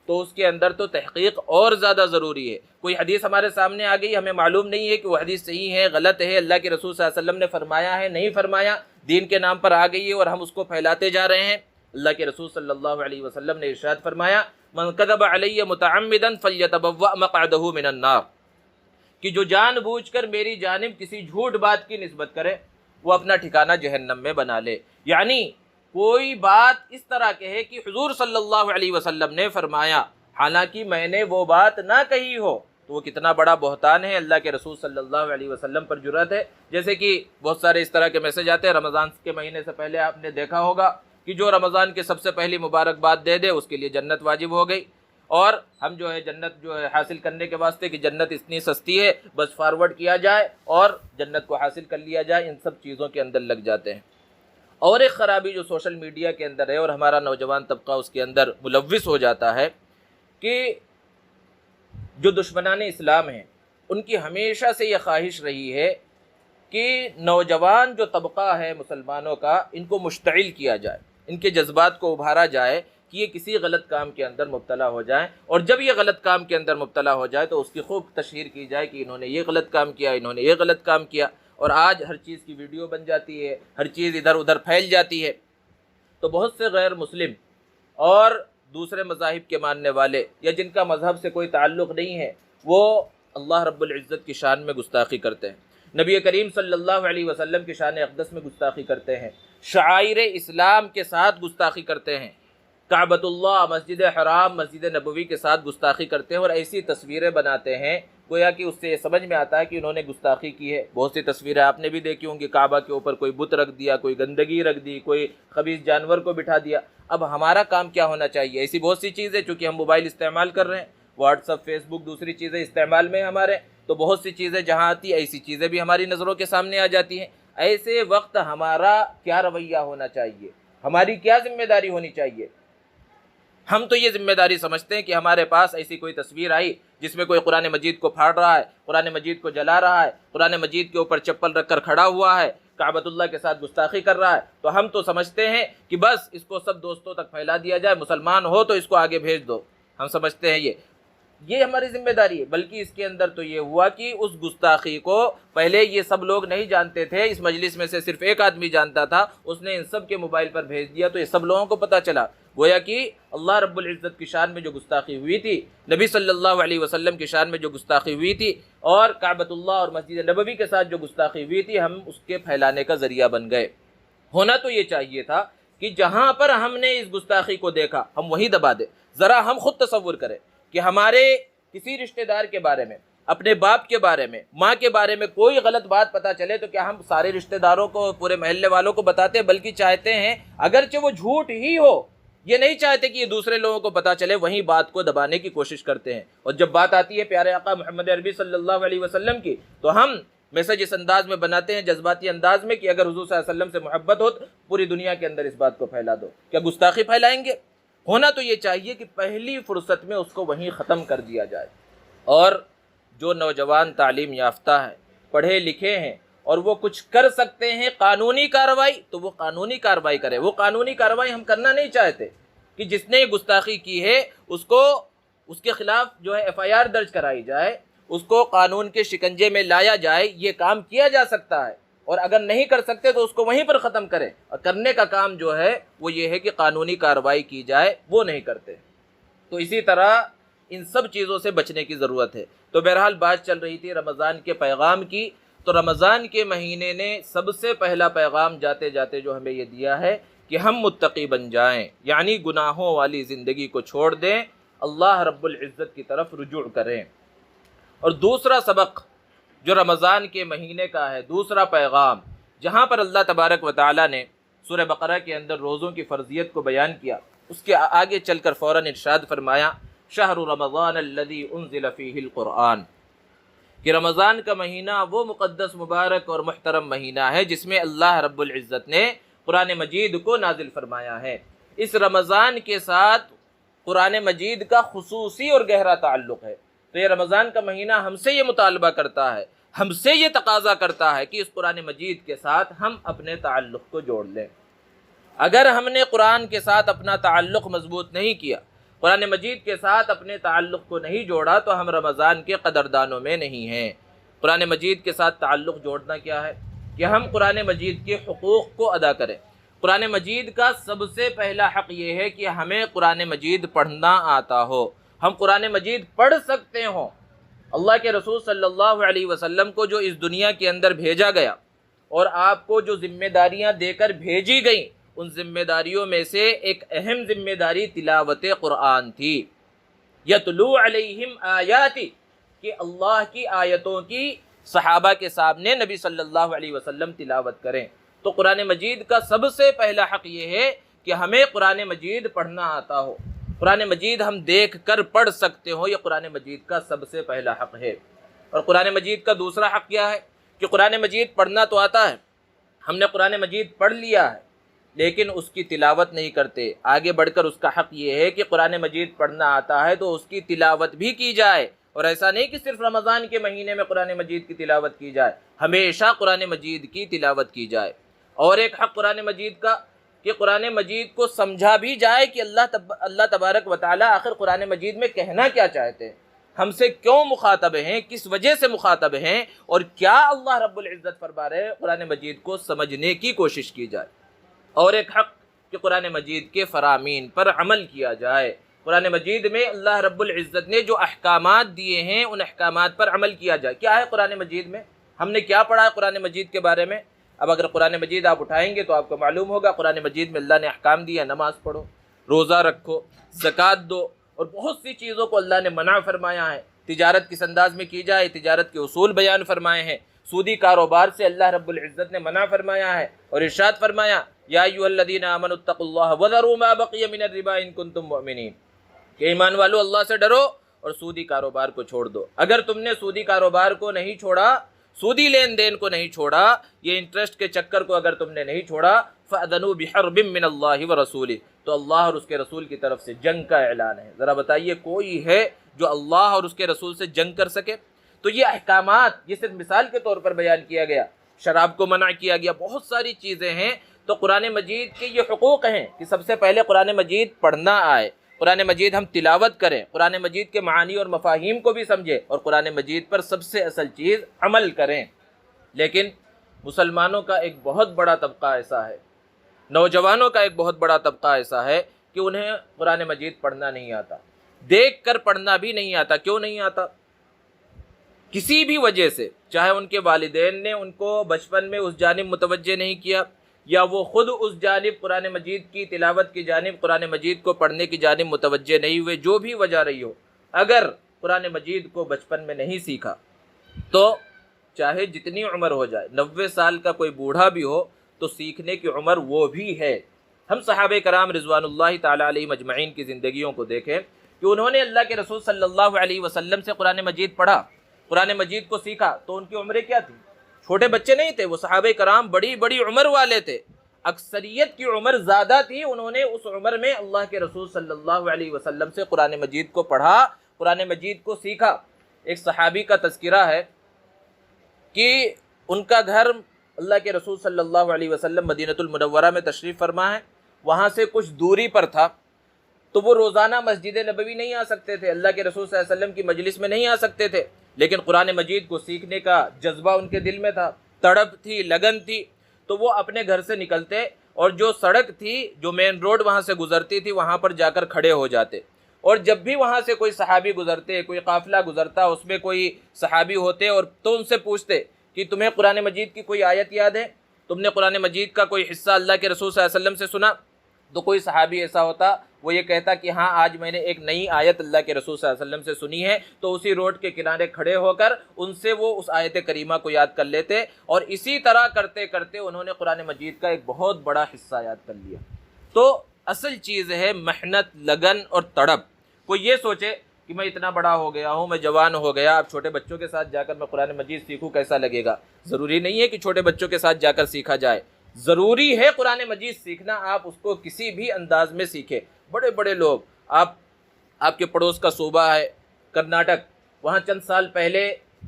A: تو اس کے اندر تو تحقیق اور زیادہ ضروری ہے۔ کوئی حدیث ہمارے سامنے آ گئی، ہمیں معلوم نہیں ہے کہ وہ حدیث صحیح ہے، غلط ہے، اللہ کے رسول صلی اللہ علیہ وسلم نے فرمایا ہے، نہیں فرمایا، دین کے نام پر آ گئی ہے اور ہم اس کو پھیلاتے جا رہے ہیں۔ اللہ کے رسول صلی اللہ علیہ وسلم نے ارشاد فرمایا، من کذب علی متعمدا فلیتبوأ مقعدہ من النار، کہ جو جان بوجھ کر میری جانب کسی جھوٹ بات کی نسبت کرے وہ اپنا ٹھکانہ جہنم میں بنا لے۔ یعنی کوئی بات اس طرح کہے کہ حضور صلی اللہ علیہ وسلم نے فرمایا، حالانکہ میں نے وہ بات نہ کہی ہو، تو وہ کتنا بڑا بہتان ہے۔ اللہ کے رسول صلی اللہ علیہ وسلم پر جرأت ہے۔ جیسے کہ بہت سارے اس طرح کے میسج آتے ہیں، رمضان کے مہینے سے پہلے آپ نے دیکھا ہوگا کہ جو رمضان کے سب سے پہلی مبارکباد دے دے اس کے لیے جنت واجب ہو گئی، اور ہم جو ہے جنت جو ہے حاصل کرنے کے واسطے کہ جنت اتنی سستی ہے، بس فارورڈ کیا جائے اور جنت کو حاصل کر لیا جائے، ان سب چیزوں کے اندر لگ جاتے ہیں۔ اور ایک خرابی جو سوشل میڈیا کے اندر ہے اور ہمارا نوجوان طبقہ اس کے اندر ملوث ہو جاتا ہے کہ جو دشمنان اسلام ہیں ان کی ہمیشہ سے یہ خواہش رہی ہے کہ نوجوان جو طبقہ ہے مسلمانوں کا، ان کو مشتعل کیا جائے، ان کے جذبات کو ابھارا جائے کہ یہ کسی غلط کام کے اندر مبتلا ہو جائیں، اور جب یہ غلط کام کے اندر مبتلا ہو جائے تو اس کی خوب تشہیر کی جائے کہ انہوں نے یہ غلط کام کیا، انہوں نے یہ غلط کام کیا، اور آج ہر چیز کی ویڈیو بن جاتی ہے، ہر چیز ادھر ادھر پھیل جاتی ہے۔ تو بہت سے غیر مسلم اور دوسرے مذاہب کے ماننے والے یا جن کا مذہب سے کوئی تعلق نہیں ہے، وہ اللہ رب العزت کی شان میں گستاخی کرتے ہیں، نبی کریم صلی اللہ علیہ وسلم کی شان اقدس میں گستاخی کرتے ہیں، شعائر اسلام کے ساتھ گستاخی کرتے ہیں، کعبۃ اللہ، مسجد حرام، مسجد نبوی کے ساتھ گستاخی کرتے ہیں، اور ایسی تصویریں بناتے ہیں گویا کہ اس سے یہ سمجھ میں آتا ہے کہ انہوں نے گستاخی کی ہے۔ بہت سی تصویریں آپ نے بھی دیکھی ہوں گی، کعبہ کے اوپر کوئی بت رکھ دیا، کوئی گندگی رکھ دی، کوئی خبیث جانور کو بٹھا دیا۔ اب ہمارا کام کیا ہونا چاہیے؟ ایسی بہت سی چیزیں، چونکہ ہم موبائل استعمال کر رہے ہیں، واٹس ایپ، فیس بک، دوسری چیزیں استعمال میں ہمارے، تو بہت سی چیزیں جہاں آتی ہیں ایسی چیزیں بھی ہماری نظروں کے سامنے آ جاتی ہیں۔ ایسے وقت ہمارا کیا رویہ ہونا چاہیے؟ ہماری کیا ذمہ داری ہونی چاہیے؟ ہم تو یہ ذمہ داری سمجھتے ہیں کہ ہمارے پاس ایسی کوئی تصویر آئی جس میں کوئی قرآن مجید کو پھاڑ رہا ہے، قرآن مجید کو جلا رہا ہے، قرآن مجید کے اوپر چپل رکھ کر کھڑا ہوا ہے، کعبۃ اللہ کے ساتھ گستاخی کر رہا ہے، تو ہم تو سمجھتے ہیں کہ بس اس کو سب دوستوں تک پھیلا دیا جائے، مسلمان ہو تو اس کو آگے بھیج دو۔ ہم سمجھتے ہیں یہ ہماری ذمہ داری ہے، بلکہ اس کے اندر تو یہ ہوا کہ اس گستاخی کو پہلے یہ سب لوگ نہیں جانتے تھے، اس مجلس میں سے صرف ایک آدمی جانتا تھا، اس نے ان سب کے موبائل پر بھیج دیا تو یہ سب لوگوں کو پتہ چلا۔ گویا کہ اللہ رب العزت کی شان میں جو گستاخی ہوئی تھی، نبی صلی اللہ علیہ وسلم کی شان میں جو گستاخی ہوئی تھی، اور کعبۃ اللہ اور مسجد نبوی کے ساتھ جو گستاخی ہوئی تھی، ہم اس کے پھیلانے کا ذریعہ بن گئے۔ ہونا تو یہ چاہیے تھا کہ جہاں پر ہم نے اس گستاخی کو دیکھا ہم وہیں دبا دیں۔ ذرا ہم خود تصور کریں کہ ہمارے کسی رشتہ دار کے بارے میں، اپنے باپ کے بارے میں، ماں کے بارے میں کوئی غلط بات پتہ چلے تو کیا ہم سارے رشتہ داروں کو، پورے محلے والوں کو بتاتے ہیں؟ بلکہ چاہتے ہیں اگرچہ وہ جھوٹ ہی ہو، یہ نہیں چاہتے کہ یہ دوسرے لوگوں کو پتہ چلے، وہیں بات کو دبانے کی کوشش کرتے ہیں۔ اور جب بات آتی ہے پیارے آقا محمد عربی صلی اللہ علیہ وسلم کی تو ہم میسج اس انداز میں بناتے ہیں، جذباتی انداز میں، کہ اگر حضور صلی اللہ علیہ وسلم سے محبت ہو تو پوری دنیا کے اندر اس بات کو پھیلا دو۔ کیا گستاخی پھیلائیں گے؟ ہونا تو یہ چاہیے کہ پہلی فرصت میں اس کو وہیں ختم کر دیا جائے۔ اور جو نوجوان تعلیم یافتہ ہیں، پڑھے لکھے ہیں اور وہ کچھ کر سکتے ہیں قانونی کارروائی، تو وہ قانونی کارروائی کرے۔ وہ قانونی کارروائی ہم کرنا نہیں چاہتے کہ جس نے گستاخی کی ہے اس کے خلاف جو ہے FIR درج کرائی جائے، اس کو قانون کے شکنجے میں لایا جائے۔ یہ کام کیا جا سکتا ہے، اور اگر نہیں کر سکتے تو اس کو وہیں پر ختم کریں۔ اور کرنے کا کام جو ہے وہ یہ ہے کہ قانونی کارروائی کی جائے، وہ نہیں کرتے۔ تو اسی طرح ان سب چیزوں سے بچنے کی ضرورت ہے۔ تو بہرحال بات چل رہی تھی رمضان کے پیغام کی، تو رمضان کے مہینے نے سب سے پہلا پیغام جاتے جاتے جو ہمیں یہ دیا ہے کہ ہم متقی بن جائیں، یعنی گناہوں والی زندگی کو چھوڑ دیں، اللہ رب العزت کی طرف رجوع کریں۔ اور دوسرا سبق جو رمضان کے مہینے کا ہے، دوسرا پیغام، جہاں پر اللہ تبارک و تعالیٰ نے سورہ بقرہ کے اندر روزوں کی فرضیت کو بیان کیا، اس کے آگے چل کر فوراً ارشاد فرمایا شہر رمضان الذی انزل فیہ القرآن، کہ رمضان کا مہینہ وہ مقدس، مبارک اور محترم مہینہ ہے جس میں اللہ رب العزت نے قرآن مجید کو نازل فرمایا ہے۔ اس رمضان کے ساتھ قرآن مجید کا خصوصی اور گہرا تعلق ہے۔ تو یہ رمضان کا مہینہ ہم سے یہ مطالبہ کرتا ہے، ہم سے یہ تقاضا کرتا ہے کہ اس قرآن مجید کے ساتھ ہم اپنے تعلق کو جوڑ لیں۔ اگر ہم نے قرآن کے ساتھ اپنا تعلق مضبوط نہیں کیا، قرآن مجید کے ساتھ اپنے تعلق کو نہیں جوڑا، تو ہم رمضان کے قدردانوں میں نہیں ہیں۔ قرآن مجید کے ساتھ تعلق جوڑنا کیا ہے؟ کہ ہم قرآن مجید کے حقوق کو ادا کریں۔ قرآن مجید کا سب سے پہلا حق یہ ہے کہ ہمیں قرآن مجید پڑھنا آتا ہو، ہم قرآن مجید پڑھ سکتے ہوں۔ اللہ کے رسول صلی اللہ علیہ وسلم کو جو اس دنیا کے اندر بھیجا گیا اور آپ کو جو ذمہ داریاں دے کر بھیجی گئیں، ان ذمہ داریوں میں سے ایک اہم ذمہ داری تلاوت قرآن تھی۔ یتلو علیہم آیاتی، کہ اللہ کی آیتوں کی صحابہ کے سامنے نبی صلی اللہ علیہ وسلم تلاوت کریں۔ تو قرآن مجید کا سب سے پہلا حق یہ ہے کہ ہمیں قرآن مجید پڑھنا آتا ہو، قرآن مجید ہم دیکھ کر پڑھ سکتے ہو، یہ قرآن مجید کا سب سے پہلا حق ہے۔ اور قرآن مجید کا دوسرا حق کیا ہے؟ کہ قرآن مجید پڑھنا تو آتا ہے، ہم نے قرآن مجید پڑھ لیا ہے، لیکن اس کی تلاوت نہیں کرتے۔ آگے بڑھ کر اس کا حق یہ ہے کہ قرآن مجید پڑھنا آتا ہے تو اس کی تلاوت بھی کی جائے، اور ایسا نہیں کہ صرف رمضان کے مہینے میں قرآن مجید کی تلاوت کی جائے، ہمیشہ قرآن مجید کی تلاوت کی جائے۔ اور ایک حق قرآن مجید کا کہ قرآن مجید کو سمجھا بھی جائے کہ اللہ تبارک و تعالیٰ آخر قرآن مجید میں کہنا کیا چاہتے ہیں، ہم سے کیوں مخاطب ہیں، کس وجہ سے مخاطب ہیں، اور کیا اللہ رب العزت فرما رہے ہیں، قرآن مجید کو سمجھنے کی کوشش کی جائے۔ اور ایک حق کہ قرآن مجید کے فرامین پر عمل کیا جائے۔ قرآن مجید میں اللہ رب العزت نے جو احکامات دیے ہیں ان احکامات پر عمل کیا جائے۔ کیا ہے قرآن مجید میں؟ ہم نے کیا پڑھا ہے قرآن مجید کے بارے میں؟ اب اگر قرآن مجید آپ اٹھائیں گے تو آپ کو معلوم ہوگا قرآن مجید میں اللہ نے احکام دیا، نماز پڑھو، روزہ رکھو، زکوٰۃ دو، اور بہت سی چیزوں کو اللہ نے منع فرمایا ہے۔ تجارت کس انداز میں کی جائے، تجارت کے اصول بیان فرمائے ہیں۔ سودی کاروبار سے اللہ رب العزت نے منع فرمایا ہے، اور ارشاد فرمایا یا ایھا الذین آمنوا اتقوا اللہ وذروا ما بقی من الربا ان کنتم مؤمنین، کہ ایمان والو اللہ سے ڈرو اور سودی کاروبار کو چھوڑ دو۔ اگر تم نے سودی کاروبار کو نہیں چھوڑا، سودی لین دین کو نہیں چھوڑا، یہ انٹرسٹ کے چکر کو اگر تم نے نہیں چھوڑا، فأذنوا بحرب من اللہ ورسولہ، تو اللہ اور اس کے رسول کی طرف سے جنگ کا اعلان ہے۔ ذرا بتائیے کوئی ہے جو اللہ اور اس کے رسول سے جنگ کر سکے؟ تو یہ احکامات یہ صرف مثال کے طور پر بیان کیا گیا، شراب کو منع کیا گیا، بہت ساری چیزیں ہیں۔ تو قرآن مجید کے یہ حقوق ہیں کہ سب سے پہلے قرآن مجید پڑھنا آئے، قرآن مجید ہم تلاوت کریں، قرآن مجید کے معانی اور مفاہیم کو بھی سمجھیں، اور قرآن مجید پر سب سے اصل چیز عمل کریں۔ لیکن مسلمانوں کا ایک بہت بڑا طبقہ ایسا ہے، نوجوانوں کا ایک بہت بڑا طبقہ ایسا ہے کہ انہیں قرآن مجید پڑھنا نہیں آتا، دیکھ کر پڑھنا بھی نہیں آتا۔ کیوں نہیں آتا؟ کسی بھی وجہ سے، چاہے ان کے والدین نے ان کو بچپن میں اس جانب متوجہ نہیں کیا، یا وہ خود اس جانب قرآن مجید کی تلاوت کی جانب، قرآن مجید کو پڑھنے کی جانب متوجہ نہیں ہوئے، جو بھی وجہ رہی ہو، اگر قرآن مجید کو بچپن میں نہیں سیکھا تو چاہے جتنی عمر ہو جائے، 90 سال کا کوئی بوڑھا بھی ہو تو سیکھنے کی عمر وہ بھی ہے۔ ہم صحابہ کرام رضوان اللہ تعالی علیہ مجمعین کی زندگیوں کو دیکھیں کہ انہوں نے اللہ کے رسول صلی اللہ علیہ وسلم سے قرآن مجید پڑھا، قرآن مجید کو سیکھا، تو ان کی عمریں کیا تھیں؟ چھوٹے بچے نہیں تھے، وہ صحابہ کرام بڑی بڑی عمر والے تھے، اکثریت کی عمر زیادہ تھی۔ انہوں نے اس عمر میں اللہ کے رسول صلی اللہ علیہ وسلم سے قرآن مجید کو پڑھا، قرآن مجید کو سیکھا۔ ایک صحابی کا تذکرہ ہے کہ ان کا گھر اللہ کے رسول صلی اللہ علیہ وسلم مدینہ المنورہ میں تشریف فرما ہے، وہاں سے کچھ دوری پر تھا، تو وہ روزانہ مسجد نبوی نہیں آ سکتے تھے، اللہ کے رسول صلی اللہ علیہ وسلم کی مجلس میں نہیں آ سکتے تھے، لیکن قرآن مجید کو سیکھنے کا جذبہ ان کے دل میں تھا، تڑپ تھی، لگن تھی، تو وہ اپنے گھر سے نکلتے اور جو سڑک تھی، جو مین روڈ وہاں سے گزرتی تھی، وہاں پر جا کر کھڑے ہو جاتے، اور جب بھی وہاں سے کوئی صحابی گزرتے، کوئی قافلہ گزرتا، اس میں کوئی صحابی ہوتے اور تو ان سے پوچھتے کہ تمہیں قرآن مجید کی کوئی آیت یاد ہے؟ تم نے قرآن مجید کا کوئی حصہ اللہ کے رسول صلی اللہ علیہ وسلم سے سنا؟ تو کوئی صحابی ایسا ہوتا، وہ یہ کہتا کہ ہاں آج میں نے ایک نئی آیت اللہ کے رسول صلی اللہ علیہ وسلم سے سنی ہے، تو اسی روڈ کے کنارے کھڑے ہو کر ان سے وہ اس آیت کریمہ کو یاد کر لیتے، اور اسی طرح کرتے کرتے انہوں نے قرآن مجید کا ایک بہت بڑا حصہ یاد کر لیا۔ تو اصل چیز ہے محنت، لگن اور تڑپ۔ کوئی یہ سوچے کہ میں اتنا بڑا ہو گیا ہوں، میں جوان ہو گیا، اب چھوٹے بچوں کے ساتھ جا کر میں قرآن مجید سیکھوں، کیسا لگے گا؟ ضروری نہیں ہے کہ چھوٹے بچوں کے ساتھ جا کر سیکھا جائے، ضروری ہے قرآن مجید سیکھنا، آپ اس کو کسی بھی انداز میں سیکھیں۔ بڑے بڑے لوگ، آپ کے پڑوس کا صوبہ ہے کرناٹک، وہاں چند سال پہلے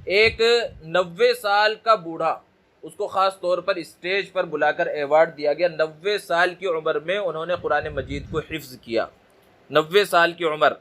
A: ایک 90 سال کا بوڑھا، اس کو خاص طور پر اسٹیج پر بلا کر ایوارڈ دیا گیا، 90 سال کی عمر میں انہوں نے قرآن مجید کو حفظ کیا، 90 سال کی عمر۔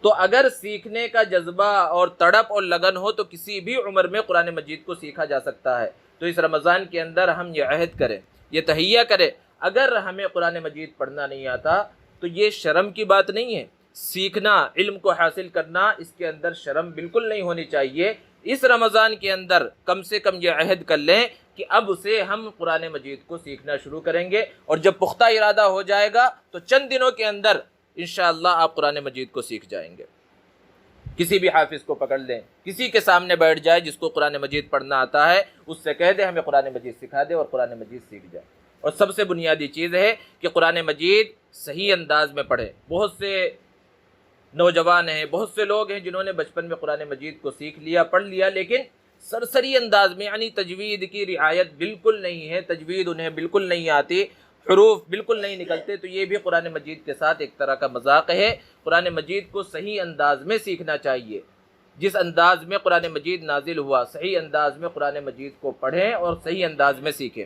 A: تو اگر سیکھنے کا جذبہ اور تڑپ اور لگن ہو تو کسی بھی عمر میں قرآن مجید کو سیکھا جا سکتا ہے۔ تو اس رمضان کے اندر ہم یہ عہد کریں، یہ تہیہ کریں، اگر ہمیں قرآن مجید پڑھنا نہیں آتا تو یہ شرم کی بات نہیں ہے، سیکھنا، علم کو حاصل کرنا، اس کے اندر شرم بالکل نہیں ہونی چاہیے۔ اس رمضان کے اندر کم سے کم یہ عہد کر لیں کہ اب سے ہم قرآن مجید کو سیکھنا شروع کریں گے، اور جب پختہ ارادہ ہو جائے گا تو چند دنوں کے اندر انشاءاللہ آپ قرآن مجید کو سیکھ جائیں گے۔ کسی بھی حافظ کو پکڑ لیں، کسی کے سامنے بیٹھ جائے جس کو قرآن مجید پڑھنا آتا ہے، اس سے کہہ دے ہمیں قرآن مجید سکھا دے، اور قرآن مجید سیکھ جائے۔ اور سب سے بنیادی چیز ہے کہ قرآن مجید صحیح انداز میں پڑھیں۔ بہت سے نوجوان ہیں، بہت سے لوگ ہیں جنہوں نے بچپن میں قرآن مجید کو سیکھ لیا، پڑھ لیا، لیکن سرسری انداز میں، یعنی تجوید کی رعایت بالکل نہیں ہے، تجوید انہیں بالکل نہیں آتی، حروف بالکل نہیں نکلتے، تو یہ بھی قرآن مجید کے ساتھ ایک طرح کا مذاق ہے۔ قرآن مجید کو صحیح انداز میں سیکھنا چاہیے، جس انداز میں قرآن مجید نازل ہوا، صحیح انداز میں قرآن مجید کو پڑھیں اور صحیح انداز میں سیکھیں۔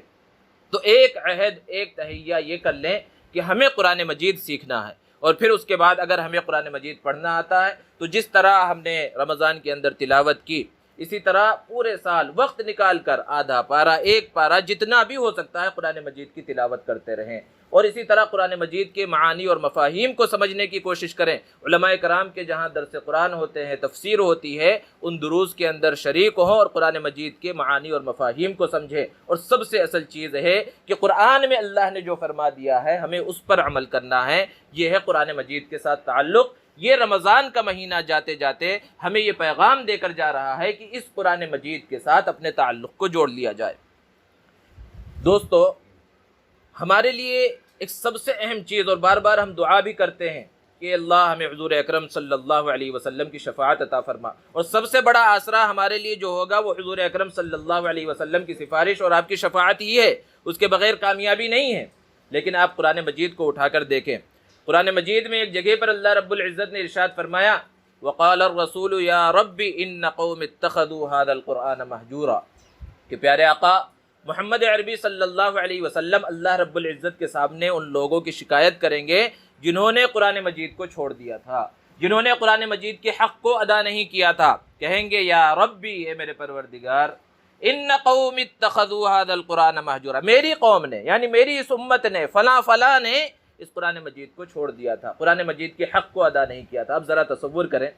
A: تو ایک عہد، ایک تہیہ یہ کر لیں کہ ہمیں قرآن مجید سیکھنا ہے، اور پھر اس کے بعد اگر ہمیں قرآن مجید پڑھنا آتا ہے تو جس طرح ہم نے رمضان کے اندر تلاوت کی، اسی طرح پورے سال وقت نکال کر آدھا پارہ، ایک پارہ، جتنا بھی ہو سکتا ہے قرآن مجید کی تلاوت کرتے رہیں، اور اسی طرح قرآن مجید کے معانی اور مفاہیم کو سمجھنے کی کوشش کریں۔ علماء کرام کے جہاں درس قرآن ہوتے ہیں، تفسیر ہوتی ہے، ان دروس کے اندر شریک ہوں اور قرآن مجید کے معانی اور مفاہیم کو سمجھیں۔ اور سب سے اصل چیز ہے کہ قرآن میں اللہ نے جو فرما دیا ہے ہمیں اس پر عمل کرنا ہے، یہ ہے قرآن مجید کے ساتھ تعلق۔ یہ رمضان کا مہینہ جاتے جاتے ہمیں یہ پیغام دے کر جا رہا ہے کہ اس قرآن مجید کے ساتھ اپنے تعلق کو جوڑ لیا جائے۔ دوستو، ہمارے لیے ایک سب سے اہم چیز، اور بار بار ہم دعا بھی کرتے ہیں کہ اللہ ہمیں حضور اکرم صلی اللہ علیہ وسلم کی شفاعت عطا فرما، اور سب سے بڑا آسرا ہمارے لیے جو ہوگا وہ حضور اکرم صلی اللہ علیہ وسلم کی سفارش اور آپ کی شفاعت ہی ہے، اس کے بغیر کامیابی نہیں ہے۔ لیکن آپ قرآن مجید کو اٹھا کر دیکھیں، قرآن مجید میں ایک جگہ پر اللہ رب العزت نے ارشاد فرمایا، وقال الرسول یا رب ان قوم اتخذوا هذا القرآن مہجورا، کہ پیارے آقا محمد عربی صلی اللہ علیہ وسلم اللہ رب العزت کے سامنے ان لوگوں کی شکایت کریں گے جنہوں نے قرآن مجید کو چھوڑ دیا تھا، جنہوں نے قرآن مجید کے حق کو ادا نہیں کیا تھا۔ کہیں گے یا ربی، اے میرے پروردگار، ان قوم اتخذوا هذا القرآن مہجورا، میری قوم نے، یعنی میری اس امت نے، فلاں فلاں نے اس قرآن مجید کو چھوڑ دیا تھا، قرآن مجید کے حق کو ادا نہیں کیا تھا۔ اب ذرا تصور کریں،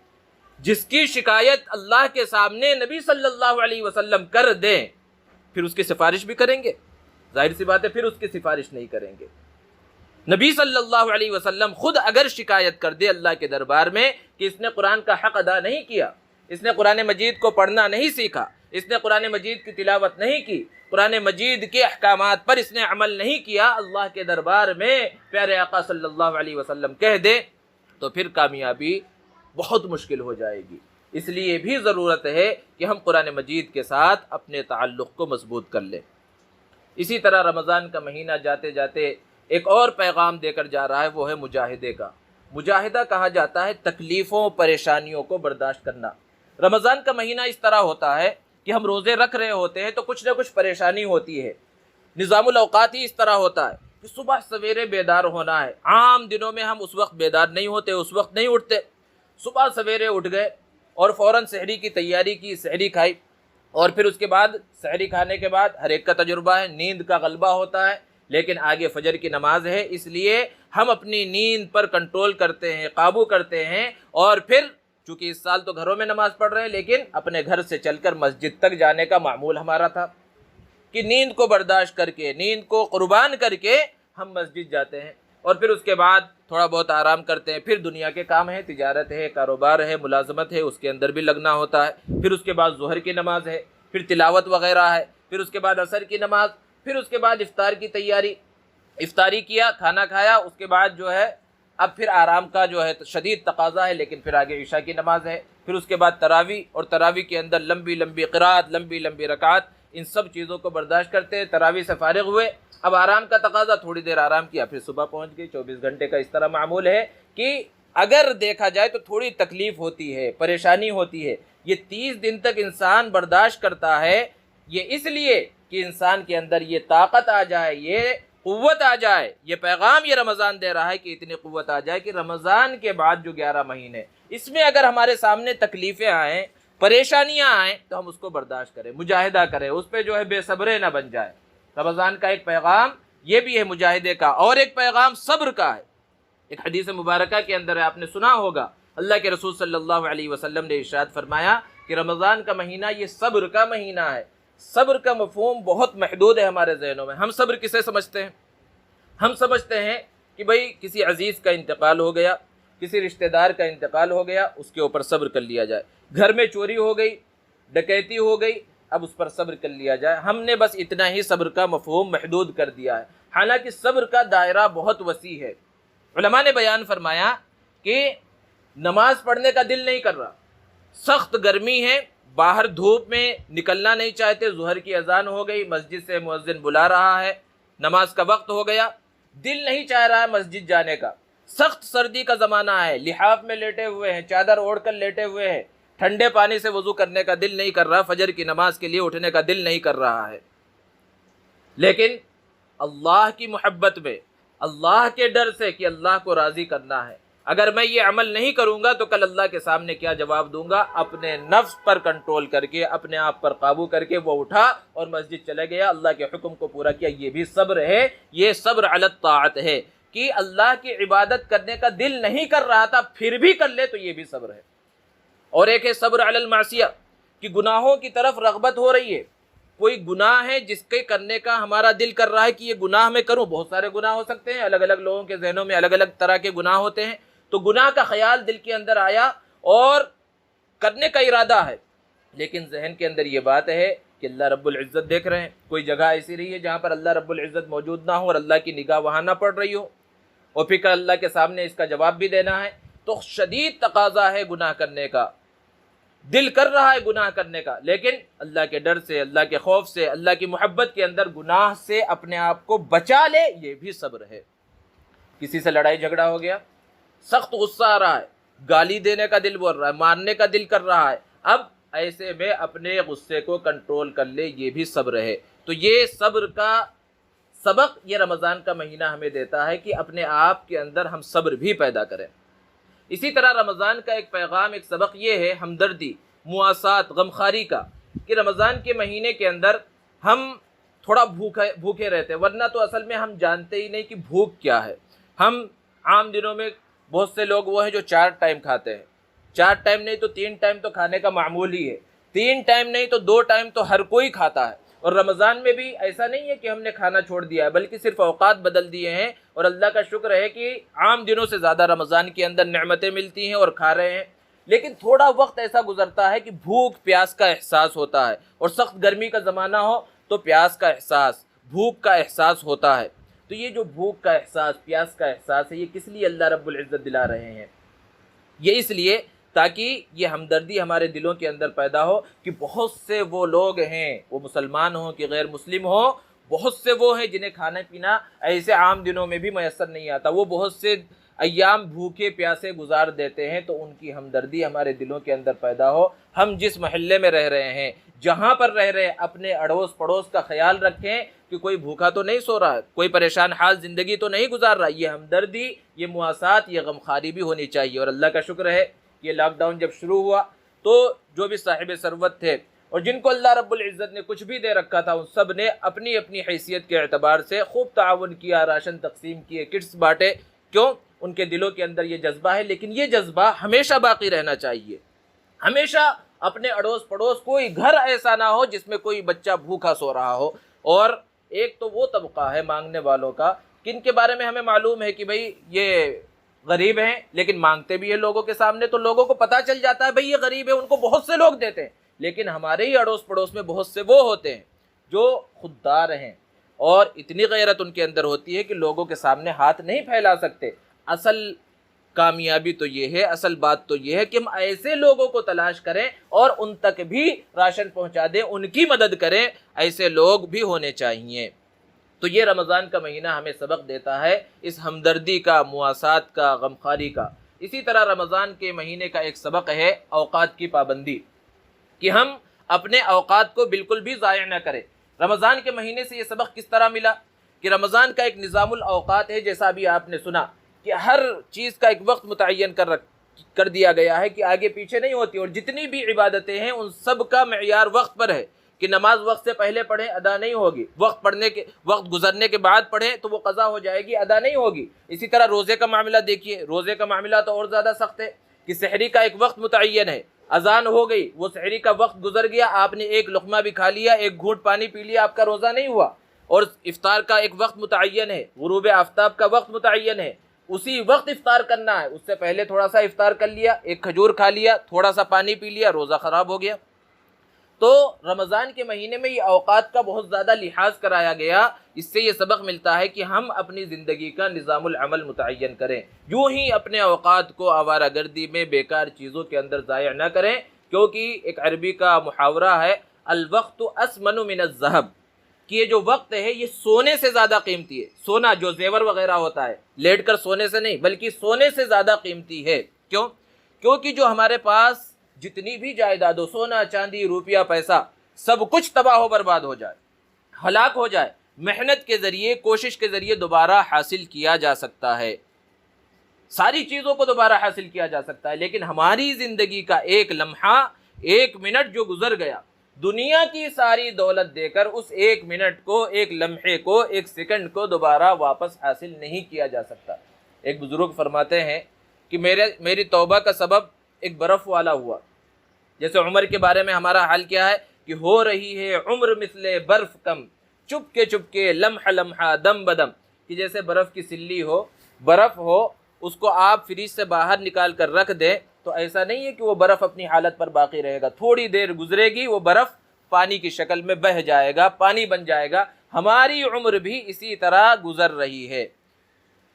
A: جس کی شکایت اللہ کے سامنے نبی صلی اللہ علیہ وسلم کر دیں، پھر اس کی سفارش بھی کریں گے؟ ظاہر سی بات ہے پھر اس کی سفارش نہیں کریں گے۔ نبی صلی اللہ علیہ وسلم خود اگر شکایت کر دے اللہ کے دربار میں کہ اس نے قرآن کا حق ادا نہیں کیا، اس نے قرآن مجید کو پڑھنا نہیں سیکھا، اس نے قرآن مجید کی تلاوت نہیں کی، قرآن مجید کے احکامات پر اس نے عمل نہیں کیا، اللہ کے دربار میں پیارے آقا صلی اللہ علیہ وسلم کہہ دے تو پھر کامیابی بہت مشکل ہو جائے گی۔ اس لیے بھی ضرورت ہے کہ ہم قرآن مجید کے ساتھ اپنے تعلق کو مضبوط کر لیں۔ اسی طرح رمضان کا مہینہ جاتے جاتے ایک اور پیغام دے کر جا رہا ہے، وہ ہے مجاہدے کا۔ مجاہدہ کہا جاتا ہے تکلیفوں پریشانیوں کو برداشت کرنا۔ رمضان کا مہینہ اس طرح ہوتا ہے کہ ہم روزے رکھ رہے ہوتے ہیں تو کچھ نہ کچھ پریشانی ہوتی ہے۔ نظام الاوقات ہی اس طرح ہوتا ہے کہ صبح سویرے بیدار ہونا ہے۔ عام دنوں میں ہم اس وقت بیدار نہیں ہوتے، اس وقت نہیں اٹھتے۔ صبح سویرے اٹھ گئے اور فوراً سحری کی تیاری کی، سحری کھائی، اور پھر اس کے بعد سحری کھانے کے بعد ہر ایک کا تجربہ ہے نیند کا غلبہ ہوتا ہے، لیکن آگے فجر کی نماز ہے، اس لیے ہم اپنی نیند پر کنٹرول کرتے ہیں، قابو کرتے ہیں، اور پھر چونکہ اس سال تو گھروں میں نماز پڑھ رہے ہیں لیکن اپنے گھر سے چل کر مسجد تک جانے کا معمول ہمارا تھا کہ نیند کو برداشت کر کے، نیند کو قربان کر کے ہم مسجد جاتے ہیں، اور پھر اس کے بعد تھوڑا بہت آرام کرتے ہیں۔ پھر دنیا کے کام ہیں، تجارت ہے، کاروبار ہے، ملازمت ہے، اس کے اندر بھی لگنا ہوتا ہے۔ پھر اس کے بعد ظہر کی نماز ہے، پھر تلاوت وغیرہ ہے، پھر اس کے بعد عصر کی نماز، پھر اس کے بعد افطار کی تیاری، افطاری کیا، کھانا کھایا، اس کے بعد جو ہے اب پھر آرام کا جو ہے شدید تقاضا ہے، لیکن پھر آگے عشاء کی نماز ہے، پھر اس کے بعد تراویح، اور تراویح کے اندر لمبی لمبی قرات، لمبی لمبی رکعات، ان سب چیزوں کو برداشت کرتے ہیں۔ تراویح سے فارغ ہوئے، اب آرام کا تقاضا، تھوڑی دیر آرام کیا، پھر صبح پہنچ گئی۔ 24 گھنٹے کا اس طرح معمول ہے کہ اگر دیکھا جائے تو تھوڑی تکلیف ہوتی ہے، پریشانی ہوتی ہے۔ یہ 30 دن تک انسان برداشت کرتا ہے، یہ اس لیے کہ انسان کے اندر یہ طاقت آ جائے، یہ قوت آ جائے۔ یہ پیغام یہ رمضان دے رہا ہے کہ اتنی قوت آ جائے کہ رمضان کے بعد جو 11 مہینے، اس میں اگر ہمارے سامنے تکلیفیں آئیں، پریشانیاں آئیں تو ہم اس کو برداشت کریں، مجاہدہ کریں، اس پہ جو ہے بے صبرے نہ بن جائے۔ رمضان کا ایک پیغام یہ بھی ہے مجاہدے کا، اور ایک پیغام صبر کا ہے۔ ایک حدیث مبارکہ کے اندر آپ نے سنا ہوگا، اللہ کے رسول صلی اللہ علیہ وسلم نے ارشاد فرمایا کہ رمضان کا مہینہ یہ صبر کا مہینہ ہے۔ صبر کا مفہوم بہت محدود ہے ہمارے ذہنوں میں۔ ہم صبر کسے سمجھتے ہیں؟ ہم سمجھتے ہیں کہ بھئی کسی عزیز کا انتقال ہو گیا، کسی رشتہ دار کا انتقال ہو گیا، اس کے اوپر صبر کر لیا جائے۔ گھر میں چوری ہو گئی، ڈکیتی ہو گئی، اب اس پر صبر کر لیا جائے۔ ہم نے بس اتنا ہی صبر کا مفہوم محدود کر دیا ہے، حالانکہ صبر کا دائرہ بہت وسیع ہے۔ علماء نے بیان فرمایا کہ نماز پڑھنے کا دل نہیں کر رہا، سخت گرمی ہے، باہر دھوپ میں نکلنا نہیں چاہتے، ظہر کی اذان ہو گئی، مسجد سے مؤذن بلا رہا ہے، نماز کا وقت ہو گیا، دل نہیں چاہ رہا ہے مسجد جانے کا، سخت سردی کا زمانہ ہے، لحاف میں لیٹے ہوئے ہیں، چادر اوڑھ کر لیٹے ہوئے ہیں، ٹھنڈے پانی سے وضو کرنے کا دل نہیں کر رہا، فجر کی نماز کے لیے اٹھنے کا دل نہیں کر رہا ہے، لیکن اللہ کی محبت میں، اللہ کے ڈر سے کہ اللہ کو راضی کرنا ہے، اگر میں یہ عمل نہیں کروں گا تو کل اللہ کے سامنے کیا جواب دوں گا، اپنے نفس پر کنٹرول کر کے، اپنے آپ پر قابو کر کے وہ اٹھا اور مسجد چلے گیا، اللہ کے حکم کو پورا کیا۔ یہ بھی صبر ہے، یہ صبر علی الطاعت ہے کہ اللہ کی عبادت کرنے کا دل نہیں کر رہا تھا پھر بھی کر لے، تو یہ بھی صبر ہے۔ اور ایک ہے صبر علی المعصیہ، کہ گناہوں کی طرف رغبت ہو رہی ہے، کوئی گناہ ہے جس کے کرنے کا ہمارا دل کر رہا ہے کہ یہ گناہ میں کروں۔ بہت سارے گناہ ہو سکتے ہیں، الگ الگ لوگوں کے ذہنوں میں الگ الگ طرح کے گناہ ہوتے ہیں، تو گناہ کا خیال دل کے اندر آیا اور کرنے کا ارادہ ہے، لیکن ذہن کے اندر یہ بات ہے کہ اللہ رب العزت دیکھ رہے ہیں، کوئی جگہ ایسی رہی ہے جہاں پر اللہ رب العزت موجود نہ ہو اور اللہ کی نگاہ وہاں نہ پڑ رہی ہو، اور پھر اللہ کے سامنے اس کا جواب بھی دینا ہے، تو شدید تقاضا ہے گناہ کرنے کا، دل کر رہا ہے گناہ کرنے کا، لیکن اللہ کے ڈر سے، اللہ کے خوف سے، اللہ کی محبت کے اندر گناہ سے اپنے آپ کو بچا لے، یہ بھی صبر ہے۔ کسی سے لڑائی جھگڑا ہو گیا، سخت غصہ آ رہا ہے، گالی دینے کا دل بول رہا ہے، مارنے کا دل کر رہا ہے، اب ایسے میں اپنے غصے کو کنٹرول کر لے، یہ بھی صبر ہے۔ تو یہ صبر کا سبق یہ رمضان کا مہینہ ہمیں دیتا ہے کہ اپنے آپ کے اندر ہم صبر بھی پیدا کریں۔ اسی طرح رمضان کا ایک پیغام، ایک سبق یہ ہے ہمدردی، مواسات، غمخواری کا، کہ رمضان کے مہینے کے اندر ہم تھوڑا بھوکے رہتے ہیں، ورنہ تو اصل میں ہم جانتے ہی نہیں کہ بھوک کیا ہے۔ ہم عام دنوں میں بہت سے لوگ وہ ہیں جو 4 ٹائم کھاتے ہیں، 4 ٹائم نہیں تو 3 ٹائم تو کھانے کا معمول ہی ہے، 3 ٹائم نہیں تو 2 ٹائم تو ہر کوئی کھاتا ہے، اور رمضان میں بھی ایسا نہیں ہے کہ ہم نے کھانا چھوڑ دیا ہے، بلکہ صرف اوقات بدل دیے ہیں، اور اللہ کا شکر ہے کہ عام دنوں سے زیادہ رمضان کے اندر نعمتیں ملتی ہیں اور کھا رہے ہیں۔ لیکن تھوڑا وقت ایسا گزرتا ہے کہ بھوک پیاس کا احساس ہوتا ہے، اور سخت گرمی کا زمانہ ہو تو پیاس کا احساس، بھوک کا احساس ہوتا ہے۔ تو یہ جو بھوک کا احساس، پیاس کا احساس ہے، یہ کس لیے اللہ رب العزت دلا رہے ہیں؟ یہ اس لیے تاکہ یہ ہمدردی ہمارے دلوں کے اندر پیدا ہو کہ بہت سے وہ لوگ ہیں، وہ مسلمان ہوں کہ غیر مسلم ہوں، بہت سے وہ ہیں جنہیں کھانا پینا ایسے عام دنوں میں بھی میسر نہیں آتا، وہ بہت سے ایام بھوکے پیاسے گزار دیتے ہیں، تو ان کی ہمدردی ہمارے دلوں کے اندر پیدا ہو۔ ہم جس محلے میں رہ رہے ہیں، جہاں پر رہ رہے ہیں، اپنے اڑوس پڑوس کا خیال رکھیں کہ کوئی بھوکا تو نہیں سو رہا ہے، کوئی پریشان حال زندگی تو نہیں گزار رہا۔ یہ ہمدردی، یہ مواسات، یہ غمخواری بھی ہونی چاہیے۔ اور اللہ کا شکر ہے کہ لاک ڈاؤن جب شروع ہوا تو جو بھی صاحب ثروت تھے اور جن کو اللہ رب العزت نے کچھ بھی دے رکھا تھا، ان سب نے اپنی اپنی حیثیت کے اعتبار سے خوب تعاون کیا، راشن تقسیم کیے، کٹس بانٹے۔ کیوں؟ ان کے دلوں کے اندر یہ جذبہ ہے، لیکن یہ جذبہ ہمیشہ باقی رہنا چاہیے۔ ہمیشہ اپنے اڑوس پڑوس کوئی گھر ایسا نہ ہو جس میں کوئی بچہ بھوکا سو رہا ہو۔ اور ایک تو وہ طبقہ ہے مانگنے والوں کا، کن کے بارے میں ہمیں معلوم ہے کہ بھئی یہ غریب ہیں لیکن مانگتے بھی ہیں لوگوں کے سامنے، تو لوگوں کو پتہ چل جاتا ہے بھئی یہ غریب ہے، ان کو بہت سے لوگ دیتے ہیں۔ لیکن ہمارے ہی اڑوس پڑوس میں بہت سے وہ ہوتے ہیں جو خوددار ہیں، اور اتنی غیرت ان کے اندر ہوتی ہے کہ لوگوں کے سامنے ہاتھ نہیں پھیلا سکتے۔ اصل کامیابی تو یہ ہے، اصل بات تو یہ ہے کہ ہم ایسے لوگوں کو تلاش کریں اور ان تک بھی راشن پہنچا دیں، ان کی مدد کریں، ایسے لوگ بھی ہونے چاہیے۔ تو یہ رمضان کا مہینہ ہمیں سبق دیتا ہے اس ہمدردی کا، مواسات کا، غمخواری کا۔ اسی طرح رمضان کے مہینے کا ایک سبق ہے اوقات کی پابندی، کہ ہم اپنے اوقات کو بالکل بھی ضائع نہ کریں۔ رمضان کے مہینے سے یہ سبق کس طرح ملا کہ رمضان کا ایک نظام الاوقات ہے، جیسا ابھی آپ نے سنا کہ ہر چیز کا ایک وقت متعین کر دیا گیا ہے کہ آگے پیچھے نہیں ہوتی، اور جتنی بھی عبادتیں ہیں ان سب کا معیار وقت پر ہے کہ نماز وقت سے پہلے پڑھیں ادا نہیں ہوگی، وقت گزرنے کے بعد پڑھیں تو وہ قضا ہو جائے گی، ادا نہیں ہوگی۔ اسی طرح روزے کا معاملہ دیکھیے، روزے کا معاملہ تو اور زیادہ سخت ہے کہ سحری کا ایک وقت متعین ہے، اذان ہو گئی، وہ سحری کا وقت گزر گیا، آپ نے ایک لقمہ بھی کھا لیا، ایک گھونٹ پانی پی لیا، آپ کا روزہ نہیں ہوا۔ اور افطار کا ایک وقت متعین ہے، غروب آفتاب کا وقت متعین ہے، اسی وقت افطار کرنا ہے، اس سے پہلے تھوڑا سا افطار کر لیا، ایک کھجور کھا لیا، تھوڑا سا پانی پی لیا، روزہ خراب ہو گیا۔ تو رمضان کے مہینے میں یہ اوقات کا بہت زیادہ لحاظ کرایا گیا۔ اس سے یہ سبق ملتا ہے کہ ہم اپنی زندگی کا نظام العمل متعین کریں، یوں ہی اپنے اوقات کو آوارہ گردی میں بیکار چیزوں کے اندر ضائع نہ کریں، کیونکہ ایک عربی کا محاورہ ہے الوقت اسمن من الذهب، کہ یہ جو وقت ہے یہ سونے سے زیادہ قیمتی ہے۔ سونا جو زیور وغیرہ ہوتا ہے، لیٹ کر سونے سے نہیں بلکہ سونے سے زیادہ قیمتی ہے۔ کیوں؟ کیونکہ جو ہمارے پاس جتنی بھی جائیداد ہو، سونا چاندی روپیہ پیسہ، سب کچھ تباہ و برباد ہو جائے، ہلاک ہو جائے، محنت کے ذریعے، کوشش کے ذریعے دوبارہ حاصل کیا جا سکتا ہے، ساری چیزوں کو دوبارہ حاصل کیا جا سکتا ہے، لیکن ہماری زندگی کا ایک لمحہ، ایک منٹ جو گزر گیا، دنیا کی ساری دولت دے کر اس ایک منٹ کو، ایک لمحے کو، ایک سیکنڈ کو دوبارہ واپس حاصل نہیں کیا جا سکتا۔ ایک بزرگ فرماتے ہیں کہ میری توبہ کا سبب ایک برف والا ہوا۔ جیسے عمر کے بارے میں ہمارا حال کیا ہے کہ ہو رہی ہے عمر مثل برف کم، چپ کے لمحہ لمحہ دم بدم، کہ جیسے برف کی سلی ہو، برف ہو، اس کو آپ فریج سے باہر نکال کر رکھ دیں تو ایسا نہیں ہے کہ وہ برف اپنی حالت پر باقی رہے گا، تھوڑی دیر گزرے گی وہ برف پانی کی شکل میں بہہ جائے گا، پانی بن جائے گا۔ ہماری عمر بھی اسی طرح گزر رہی ہے۔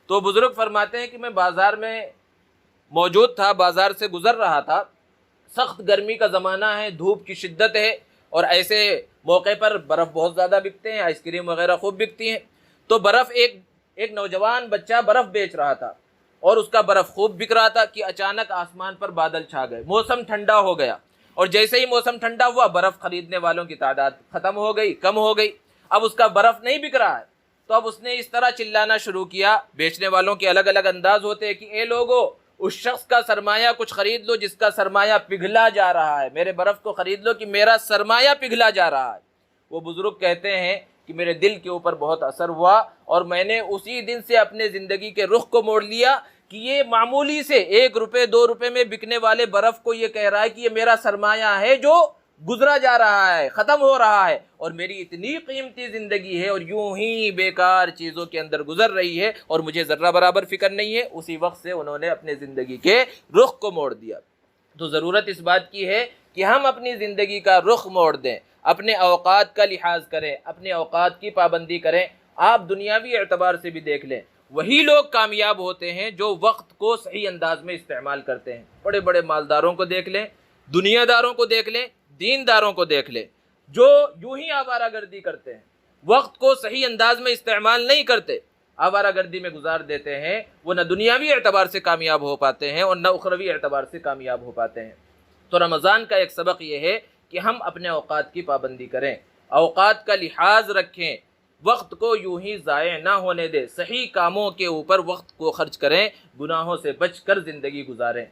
A: تو بزرگ فرماتے ہیں کہ میں بازار میں موجود تھا، بازار سے گزر رہا تھا، سخت گرمی کا زمانہ ہے، دھوپ کی شدت ہے، اور ایسے موقع پر برف بہت زیادہ بکتے ہیں، آئس کریم وغیرہ خوب بکتی ہیں۔ تو برف ایک نوجوان بچہ برف بیچ رہا تھا اور اس کا برف خوب بک رہا تھا کہ اچانک آسمان پر بادل چھا گئے، موسم ٹھنڈا ہو گیا، اور جیسے ہی موسم ٹھنڈا ہوا برف خریدنے والوں کی تعداد ختم ہو گئی، کم ہو گئی، اب اس کا برف نہیں بک رہا ہے۔ تو اب اس نے اس طرح چلانا شروع کیا، بیچنے والوں کے الگ الگ انداز ہوتے ہیں کہ اے لوگو، اس شخص کا سرمایہ کچھ خرید لو جس کا سرمایہ پگھلا جا رہا ہے، میرے برف کو خرید لو کہ میرا سرمایہ پگھلا جا رہا ہے۔ وہ بزرگ کہتے ہیں کہ میرے دل کے اوپر بہت اثر ہوا، اور میں نے اسی دن سے اپنے زندگی کے رخ کو موڑ لیا کہ یہ معمولی سے 1 روپے 2 روپے میں بکنے والے برف کو یہ کہہ رہا ہے کہ یہ میرا سرمایہ ہے جو گزرا جا رہا ہے، ختم ہو رہا ہے، اور میری اتنی قیمتی زندگی ہے اور یوں ہی بیکار چیزوں کے اندر گزر رہی ہے اور مجھے ذرہ برابر فکر نہیں ہے۔ اسی وقت سے انہوں نے اپنے زندگی کے رخ کو موڑ دیا۔ تو ضرورت اس بات کی ہے کہ ہم اپنی زندگی کا رخ موڑ دیں، اپنے اوقات کا لحاظ کریں، اپنے اوقات کی پابندی کریں۔ آپ دنیاوی اعتبار سے بھی دیکھ لیں، وہی لوگ کامیاب ہوتے ہیں جو وقت کو صحیح انداز میں استعمال کرتے ہیں۔ بڑے بڑے مالداروں کو دیکھ لیں، دنیا داروں کو دیکھ لیں، دینداروں کو دیکھ لیں، جو یوں ہی آوارہ گردی کرتے ہیں، وقت کو صحیح انداز میں استعمال نہیں کرتے، آوارہ گردی میں گزار دیتے ہیں، وہ نہ دنیاوی اعتبار سے کامیاب ہو پاتے ہیں اور نہ اخروی اعتبار سے کامیاب ہو پاتے ہیں۔ تو رمضان کا ایک سبق یہ ہے کہ ہم اپنے اوقات کی پابندی کریں، اوقات کا لحاظ رکھیں، وقت کو یوں ہی ضائع نہ ہونے دیں، صحیح کاموں کے اوپر وقت کو خرچ کریں، گناہوں سے بچ کر زندگی گزاریں۔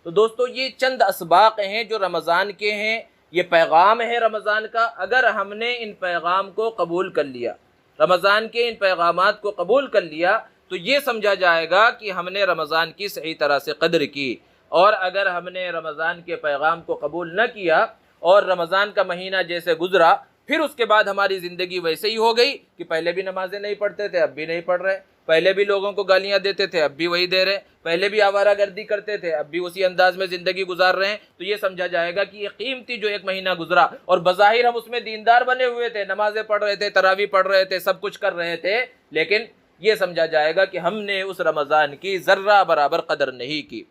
A: تو دوستو یہ چند اسباق ہیں جو رمضان کے ہیں، یہ پیغام ہے رمضان کا۔ اگر ہم نے ان پیغام کو قبول کر لیا، رمضان کے ان پیغامات کو قبول کر لیا، تو یہ سمجھا جائے گا کہ ہم نے رمضان کی صحیح طرح سے قدر کی۔ اور اگر ہم نے رمضان کے پیغام کو قبول نہ کیا اور رمضان کا مہینہ جیسے گزرا، پھر اس کے بعد ہماری زندگی ویسے ہی ہو گئی کہ پہلے بھی نمازیں نہیں پڑھتے تھے، اب بھی نہیں پڑھ رہے، پہلے بھی لوگوں کو گالیاں دیتے تھے، اب بھی وہی دے رہے، پہلے بھی آوارہ گردی کرتے تھے، اب بھی اسی انداز میں زندگی گزار رہے ہیں، تو یہ سمجھا جائے گا کہ یہ قیمتی جو ایک مہینہ گزرا اور بظاہر ہم اس میں دیندار بنے ہوئے تھے، نمازیں پڑھ رہے تھے، تراویح پڑھ رہے تھے، سب کچھ کر رہے تھے، لیکن یہ سمجھا جائے گا کہ ہم نے اس رمضان کی ذرہ برابر قدر نہیں کی۔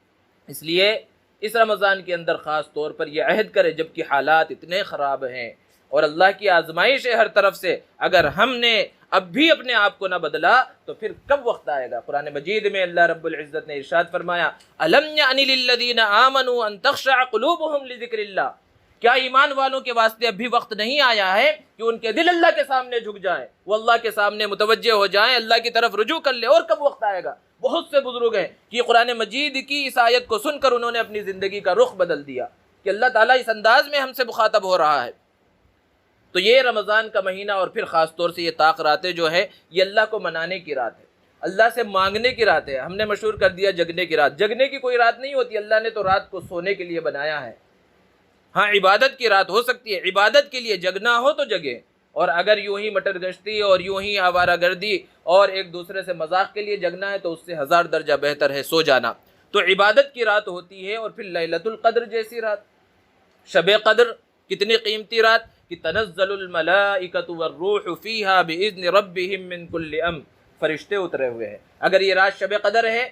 A: اس لیے اس رمضان کے اندر خاص طور پر یہ عہد کرے، جبکہ حالات اتنے خراب ہیں اور اللہ کی آزمائش ہے ہر طرف سے، اگر ہم نے اب بھی اپنے آپ کو نہ بدلا تو پھر کب وقت آئے گا؟ قرآن مجید میں اللہ رب العزت نے ارشاد فرمایا، أَلَمْ يَعْنِ لِلَّذِينَ آمَنُوا أَن تَخْشَعَ قُلُوبُهُمْ لِذِكْرِ اللَّهِ، کیا ایمان والوں کے واسطے اب بھی وقت نہیں آیا ہے کہ ان کے دل اللہ کے سامنے جھک جائیں، وہ اللہ کے سامنے متوجہ ہو جائیں، اللہ کی طرف رجوع کر لیں؟ اور کب وقت آئے گا؟ بہت سے بزرگ ہیں کہ قرآن مجید کی اس آیت کو سن کر انہوں نے اپنی زندگی کا رخ بدل دیا کہ اللہ تعالیٰ اس انداز میں ہم سے مخاطب ہو رہا ہے۔ تو یہ رمضان کا مہینہ اور پھر خاص طور سے یہ طاق راتیں جو ہے، یہ اللہ کو منانے کی رات ہے، اللہ سے مانگنے کی رات ہے۔ ہم نے مشہور کر دیا جگنے کی رات، جگنے کی کوئی رات نہیں ہوتی، اللہ نے تو رات کو سونے کے لیے بنایا ہے۔ ہاں عبادت کی رات ہو سکتی ہے، عبادت کے لیے جگنا ہو تو جگے، اور اگر یوں ہی مٹر گشتی اور یوں ہی آوارہ گردی اور ایک دوسرے سے مذاق کے لیے جگنا ہے تو اس سے 1000 درجہ بہتر ہے سو جانا۔ تو عبادت کی رات ہوتی ہے، اور پھر لیلۃ القدر جیسی رات، شب قدر کتنی قیمتی رات کہ تنزل الملائکۃ والروح فیہا باذن ربہم من کل امر، فرشتے اترے ہوئے ہیں۔ اگر یہ رات شب قدر ہے،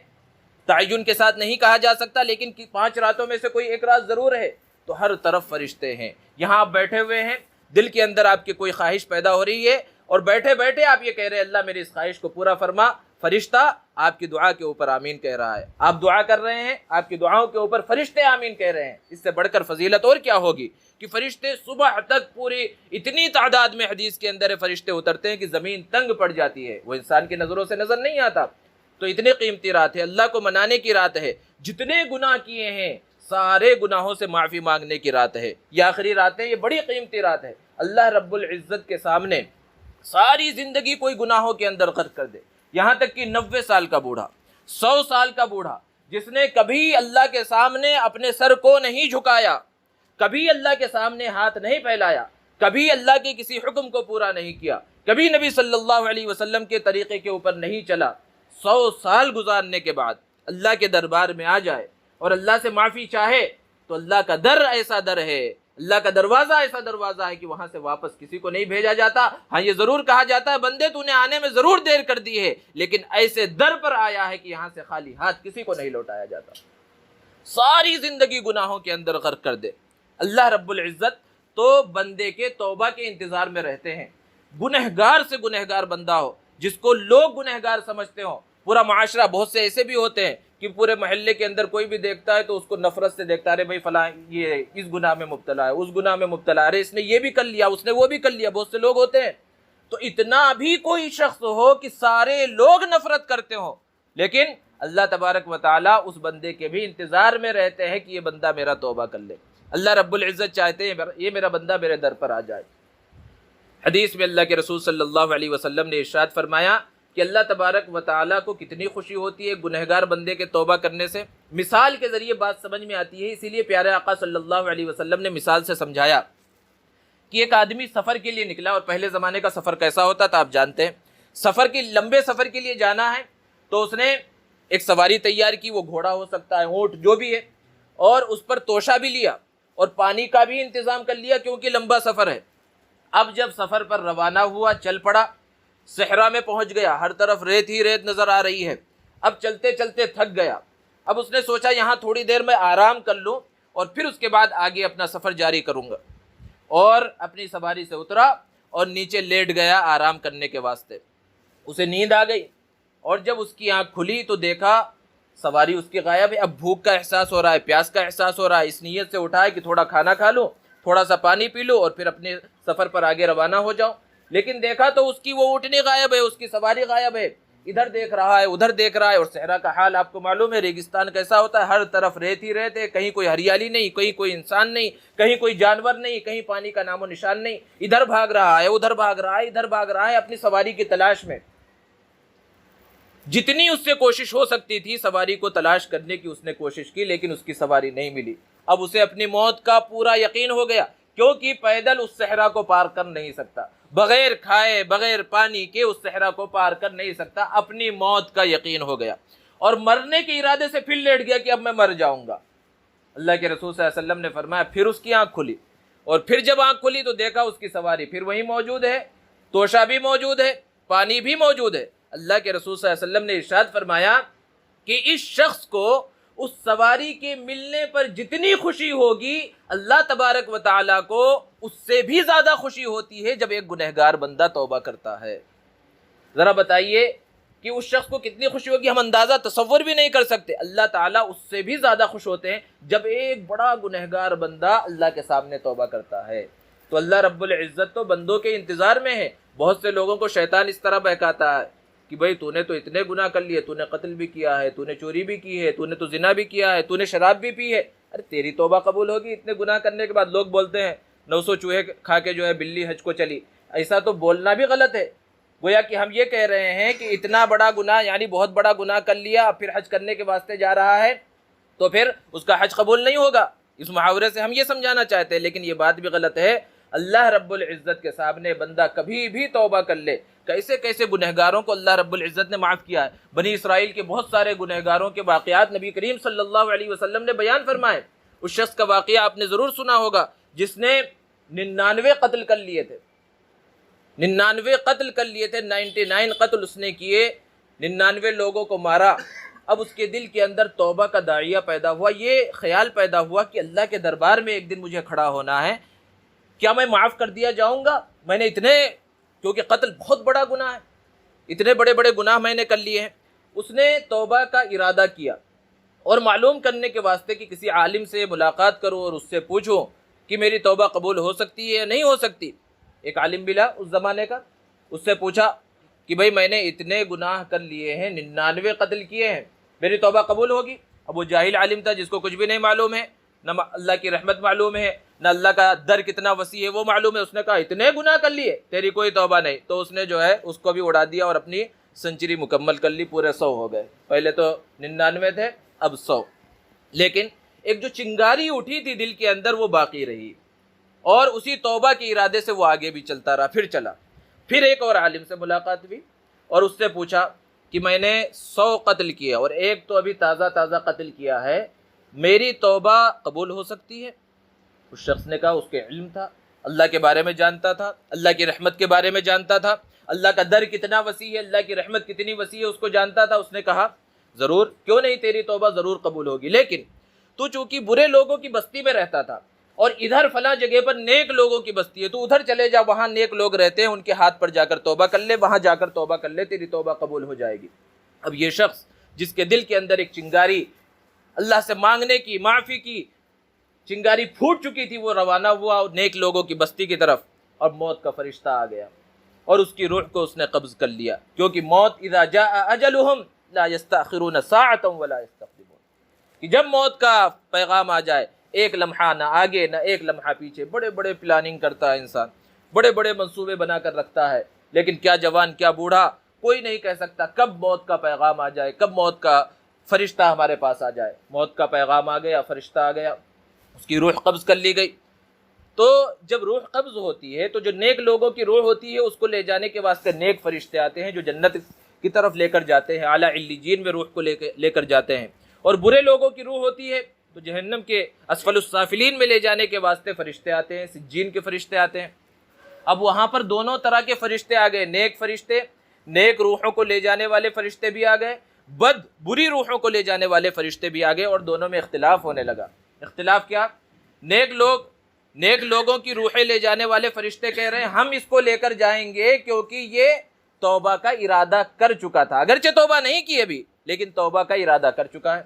A: تعین کے ساتھ نہیں کہا جا سکتا، لیکن 5 راتوں میں سے کوئی ایک رات ضرور ہے، تو ہر طرف فرشتے ہیں۔ یہاں آپ بیٹھے ہوئے ہیں، دل کے اندر آپ کی کوئی خواہش پیدا ہو رہی ہے اور بیٹھے بیٹھے آپ یہ کہہ رہے ہیں اللہ میری اس خواہش کو پورا فرما، فرشتہ آپ کی دعا کے اوپر آمین کہہ رہا ہے۔ آپ دعا کر رہے ہیں، آپ کی دعاؤں کے اوپر فرشتے آمین کہہ رہے ہیں۔ اس سے بڑھ کر فضیلت اور کیا ہوگی کہ فرشتے صبح تک پوری اتنی تعداد میں حدیث کے اندر فرشتے اترتے ہیں کہ زمین تنگ پڑ جاتی ہے، وہ انسان کی نظروں سے نظر نہیں آتا۔ تو اتنی قیمتی رات ہے، اللہ کو منانے کی رات ہے، جتنے گناہ کیے ہیں سارے گناہوں سے معافی مانگنے کی رات ہے۔ یہ آخری رات ہے، یہ بڑی قیمتی رات ہے۔ اللہ رب العزت کے سامنے ساری زندگی کوئی گناہوں کے اندر غرق کر دے، یہاں تک کہ 90 سال کا بوڑھا، 100 سال کا بوڑھا، جس نے کبھی اللہ کے سامنے اپنے سر کو نہیں جھکایا، کبھی اللہ کے سامنے ہاتھ نہیں پھیلایا، کبھی اللہ کے کسی حکم کو پورا نہیں کیا، کبھی نبی صلی اللہ علیہ وسلم کے طریقے کے اوپر نہیں چلا، 100 سال گزارنے کے بعد اللہ کے دربار میں آ جائے اور اللہ سے معافی چاہے، تو اللہ کا در ایسا در ہے، اللہ کا دروازہ ایسا دروازہ ہے کہ وہاں سے واپس کسی کو نہیں بھیجا جاتا۔ ہاں یہ ضرور کہا جاتا ہے بندے تو نے آنے میں ضرور دیر کر دی ہے، لیکن ایسے در پر آیا ہے کہ یہاں سے خالی ہاتھ کسی کو نہیں لوٹایا جاتا۔ ساری زندگی گناہوں کے اندر غرق کر دے، اللہ رب العزت تو بندے کے توبہ کے انتظار میں رہتے ہیں۔ گنہگار سے گنہگار بندہ ہو، جس کو لوگ گنہگار سمجھتے ہوں، پورا معاشرہ، بہت سے ایسے بھی ہوتے ہیں کہ پورے محلے کے اندر کوئی بھی دیکھتا ہے تو اس کو نفرت سے دیکھتا ہے، بھائی فلاں یہ اس گناہ میں مبتلا ہے، اس گناہ میں مبتلا ہے، اس نے یہ بھی کر لیا، اس نے وہ بھی کر لیا، بہت سے لوگ ہوتے ہیں۔ تو اتنا بھی کوئی شخص ہو کہ سارے لوگ نفرت کرتے ہوں، لیکن اللہ تبارک و تعالیٰ اس بندے کے بھی انتظار میں رہتے ہیں کہ یہ بندہ میرا توبہ کر لے۔ اللہ رب العزت چاہتے ہیں یہ میرا بندہ میرے در پر آ جائے۔ حدیث میں اللہ کے رسول صلی اللہ علیہ وسلم نے ارشاد فرمایا کہ اللہ تبارک و تعالیٰ کو کتنی خوشی ہوتی ہے گنہگار بندے کے توبہ کرنے سے۔ مثال کے ذریعے بات سمجھ میں آتی ہے، اسی لیے پیارے آقا صلی اللہ علیہ وسلم نے مثال سے سمجھایا کہ ایک آدمی سفر کے لیے نکلا، اور پہلے زمانے کا سفر کیسا ہوتا تھا آپ جانتے ہیں، لمبے سفر کے لیے جانا ہے تو اس نے ایک سواری تیار کی، وہ گھوڑا ہو سکتا ہے، اونٹ، جو بھی ہے، اور اس پر توشہ بھی لیا اور پانی کا بھی انتظام کر لیا کیونکہ لمبا سفر ہے۔ اب جب سفر پر روانہ ہوا، چل پڑا، صحرا میں پہنچ گیا، ہر طرف ریت ہی ریت نظر آ رہی ہے، اب چلتے چلتے تھک گیا، اب اس نے سوچا یہاں تھوڑی دیر میں آرام کر لوں اور پھر اس کے بعد آگے اپنا سفر جاری کروں گا، اور اپنی سواری سے اترا اور نیچے لیٹ گیا آرام کرنے کے واسطے۔ اسے نیند آ گئی، اور جب اس کی آنکھ کھلی تو دیکھا سواری اس کی غائب ہے۔ اب بھوک کا احساس ہو رہا ہے، پیاس کا احساس ہو رہا ہے، اس نیت سے اٹھا ہے کہ تھوڑا کھانا کھا لوں، تھوڑا سا پانی پی لوں اور پھر اپنے سفر پر آگے روانہ ہو جاؤں، لیکن دیکھا تو اس کی وہ اونٹنی غائب ہے، اس کی سواری غائب ہے، ادھر دیکھ رہا ہے ادھر دیکھ رہا ہے، اور صحرا کا حال آپ کو معلوم ہے، ریگستان کیسا ہوتا ہے، ہر طرف ریت ہی ریت ہے، کہیں کوئی ہریالی نہیں، کہیں کوئی انسان نہیں، کہیں کوئی جانور نہیں، کہیں پانی کا نام و نشان نہیں، ادھر بھاگ رہا ہے ادھر بھاگ رہا ہے ادھر بھاگ رہا ہے اپنی سواری کی تلاش میں۔ جتنی اس سے کوشش ہو سکتی تھی سواری کو تلاش کرنے کی اس نے کوشش کی، لیکن اس کی سواری نہیں ملی۔ اب اسے اپنی موت کا پورا یقین ہو گیا، کیونکہ پیدل اس صحرا کو پار کر نہیں سکتا، بغیر کھائے بغیر پانی کے اس صحرا کو پار کر نہیں سکتا، اپنی موت کا یقین ہو گیا، اور مرنے کے ارادے سے پھر لیٹ گیا کہ اب میں مر جاؤں گا۔ اللہ کے رسول صلی اللہ علیہ وسلم نے فرمایا پھر اس کی آنکھ کھلی، اور پھر جب آنکھ کھلی تو دیکھا اس کی سواری پھر وہیں موجود ہے، توشہ بھی موجود ہے، پانی بھی موجود ہے۔ اللہ کے رسول صلی اللہ علیہ وسلم نے ارشاد فرمایا کہ اس شخص کو اس سواری کے ملنے پر جتنی خوشی ہوگی، اللہ تبارک و تعالیٰ کو اس سے بھی زیادہ خوشی ہوتی ہے جب ایک گنہگار بندہ توبہ کرتا ہے۔ ذرا بتائیے کہ اس شخص کو کتنی خوشی ہوگی، ہم اندازہ تصور بھی نہیں کر سکتے۔ اللہ تعالیٰ اس سے بھی زیادہ خوش ہوتے ہیں جب ایک بڑا گنہگار بندہ اللہ کے سامنے توبہ کرتا ہے۔ تو اللہ رب العزت تو بندوں کے انتظار میں ہے۔ بہت سے لوگوں کو شیطان اس طرح بہکاتا ہے کہ بھائی تو نے تو اتنے گناہ کر لیے، تو نے قتل بھی کیا ہے، تو نے چوری بھی کی ہے، تو نے تو زنا بھی کیا ہے، تو نے شراب بھی پی ہے، ارے تیری توبہ قبول ہوگی اتنے گناہ کرنے کے بعد؟ لوگ بولتے ہیں 900 چوہے کھا کے جو ہے بلی حج کو چلی، ایسا تو بولنا بھی غلط ہے۔ گویا کہ ہم یہ کہہ رہے ہیں کہ اتنا بڑا گناہ، یعنی بہت بڑا گناہ کر لیا، اب پھر حج کرنے کے واسطے جا رہا ہے تو پھر اس کا حج قبول نہیں ہوگا۔ اس محاورے سے ہم یہ سمجھانا چاہتے ہیں، لیکن یہ بات بھی غلط ہے۔ اللہ رب العزت کے سامنے بندہ کبھی بھی توبہ کر لے، کیسے کیسے گنہگاروں کو اللہ رب العزت نے معاف کیا ہے۔ بنی اسرائیل کے بہت سارے گنہگاروں کے واقعات نبی کریم صلی اللہ علیہ وسلم نے بیان فرمائے۔ اس شخص کا واقعہ آپ نے ضرور سنا ہوگا جس نے 99 قتل کر لیے تھے، 99 قتل کر لیے تھے، 99 قتل اس نے کیے، 99 لوگوں کو مارا۔ اب اس کے دل کے اندر توبہ کا داعیہ پیدا ہوا، یہ خیال پیدا ہوا کہ اللہ کے دربار میں ایک دن مجھے کھڑا ہونا ہے، کیا میں معاف کر دیا جاؤں گا؟ میں نے کیونکہ قتل بہت بڑا گناہ ہے، اتنے بڑے بڑے گناہ میں نے کر لیے ہیں۔ اس نے توبہ کا ارادہ کیا، اور معلوم کرنے کے واسطے کہ کسی عالم سے ملاقات کرو اور اس سے پوچھو کہ میری توبہ قبول ہو سکتی ہے یا نہیں ہو سکتی۔ ایک عالم ملا اس زمانے کا، اس سے پوچھا کہ بھائی میں نے اتنے گناہ کر لیے ہیں، 99 قتل کیے ہیں، میری توبہ قبول ہوگی؟ اب وہ جاہل عالم تھا جس کو کچھ بھی نہیں معلوم ہے، نہ اللہ کی رحمت معلوم ہے، نہ اللہ کا در کتنا وسیع ہے وہ معلوم ہے۔ اس نے کہا اتنے گناہ کر لیے، تیری کوئی توبہ نہیں۔ تو اس نے جو ہے اس کو بھی اڑا دیا اور اپنی سنچری مکمل کر لی، پورے 100 ہو گئے۔ پہلے تو 99 تھے، اب 100۔ لیکن ایک جو چنگاری اٹھی تھی دل کے اندر وہ باقی رہی، اور اسی توبہ کے ارادے سے وہ آگے بھی چلتا رہا، پھر چلا۔ پھر ایک اور عالم سے ملاقات ہوئی اور اس سے پوچھا کہ میں نے 100 قتل کیا اور ایک تو ابھی تازہ قتل کیا ہے، میری توبہ قبول ہو سکتی ہے؟ اس شخص نے کہا، اس کے علم تھا، اللہ کے بارے میں جانتا تھا، اللہ کی رحمت کے بارے میں جانتا تھا، اللہ کا در کتنا وسیع ہے، اللہ کی رحمت کتنی وسیع ہے اس کو جانتا تھا۔ اس نے کہا ضرور، کیوں نہیں، تیری توبہ ضرور قبول ہوگی، لیکن تو چونکہ برے لوگوں کی بستی میں رہتا تھا اور ادھر فلاں جگہ پر نیک لوگوں کی بستی ہے، تو ادھر چلے جا، وہاں نیک لوگ رہتے ہیں، ان کے ہاتھ پر جا کر توبہ کر لے، وہاں جا کر توبہ کر لے، تیری توبہ قبول ہو جائے گی۔ اب یہ شخص جس کے دل کے اندر ایک چنگاری اللہ سے مانگنے کی، معافی کی چنگاری پھوٹ چکی تھی، وہ روانہ ہوا نیک لوگوں کی بستی کی طرف، اور موت کا فرشتہ آ گیا اور اس کی روح کو اس نے قبض کر لیا، کیونکہ موت اذا جاء اجلهم لا يستأخرون ساعة ولا يستقدمون، کہ جب موت کا پیغام آ جائے ایک لمحہ نہ آگے نہ ایک لمحہ پیچھے۔ بڑے بڑے پلاننگ کرتا ہے انسان، بڑے بڑے منصوبے بنا کر رکھتا ہے، لیکن کیا جوان کیا بوڑھا کوئی نہیں کہہ سکتا کب موت کا پیغام آ جائے، کب موت کا فرشتہ ہمارے پاس آ جائے۔ موت کا پیغام آ گیا، فرشتہ آ گیا، اس کی روح قبض کر لی گئی۔ تو جب روح قبض ہوتی ہے تو جو نیک لوگوں کی روح ہوتی ہے اس کو لے جانے کے واسطے نیک فرشتے آتے ہیں جو جنت کی طرف لے کر جاتے ہیں، اعلیٰ علیین میں روح کو لے کر جاتے ہیں، اور برے لوگوں کی روح ہوتی ہے تو جہنم کے اسفل السافلین میں لے جانے کے واسطے فرشتے آتے ہیں، سجین کے فرشتے آتے ہیں۔ اب وہاں پر دونوں طرح کے فرشتے آ گئے، نیک فرشتے، نیک روحوں کو لے جانے والے فرشتے بھی آ گئے، بری روحوں کو لے جانے والے فرشتے بھی آ گئے، اور دونوں میں اختلاف ہونے لگا۔ اختلاف کیا؟ نیک لوگوں کی روحیں لے جانے والے فرشتے کہہ رہے ہیں ہم اس کو لے کر جائیں گے کیونکہ یہ توبہ کا ارادہ کر چکا تھا، اگرچہ توبہ نہیں کی ابھی لیکن توبہ کا ارادہ کر چکا ہے۔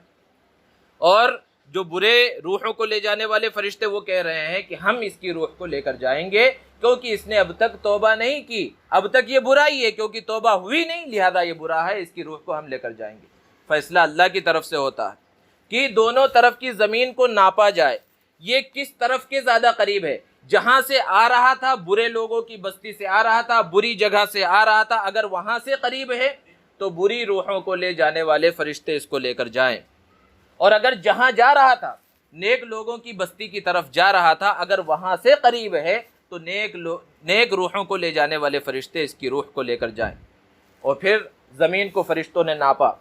A: اور جو برے روحوں کو لے جانے والے فرشتے وہ کہہ رہے ہیں کہ ہم اس کی روح کو لے کر جائیں گے کیونکہ اس نے اب تک توبہ نہیں کی، اب تک یہ برا ہی ہے، کیونکہ توبہ ہوئی نہیں لہذا یہ برا ہے، اس کی روح کو ہم لے کر جائیں گے۔ فیصلہ اللہ کی طرف سے ہوتا ہے کہ دونوں طرف کی زمین کو ناپا جائے، یہ کس طرف کے زیادہ قریب ہے، جہاں سے آ رہا تھا برے لوگوں کی بستی سے آ رہا تھا، بری جگہ سے آ رہا تھا، اگر وہاں سے قریب ہے تو بری روحوں کو لے جانے والے فرشتے اس کو لے کر جائیں، اور اگر جہاں جا رہا تھا نیک لوگوں کی بستی کی طرف جا رہا تھا اگر وہاں سے قریب ہے تو نیک روحوں کو لے جانے والے فرشتے اس کی روح کو لے کر جائیں۔ اور پھر زمین کو فرشتوں نے ناپا۔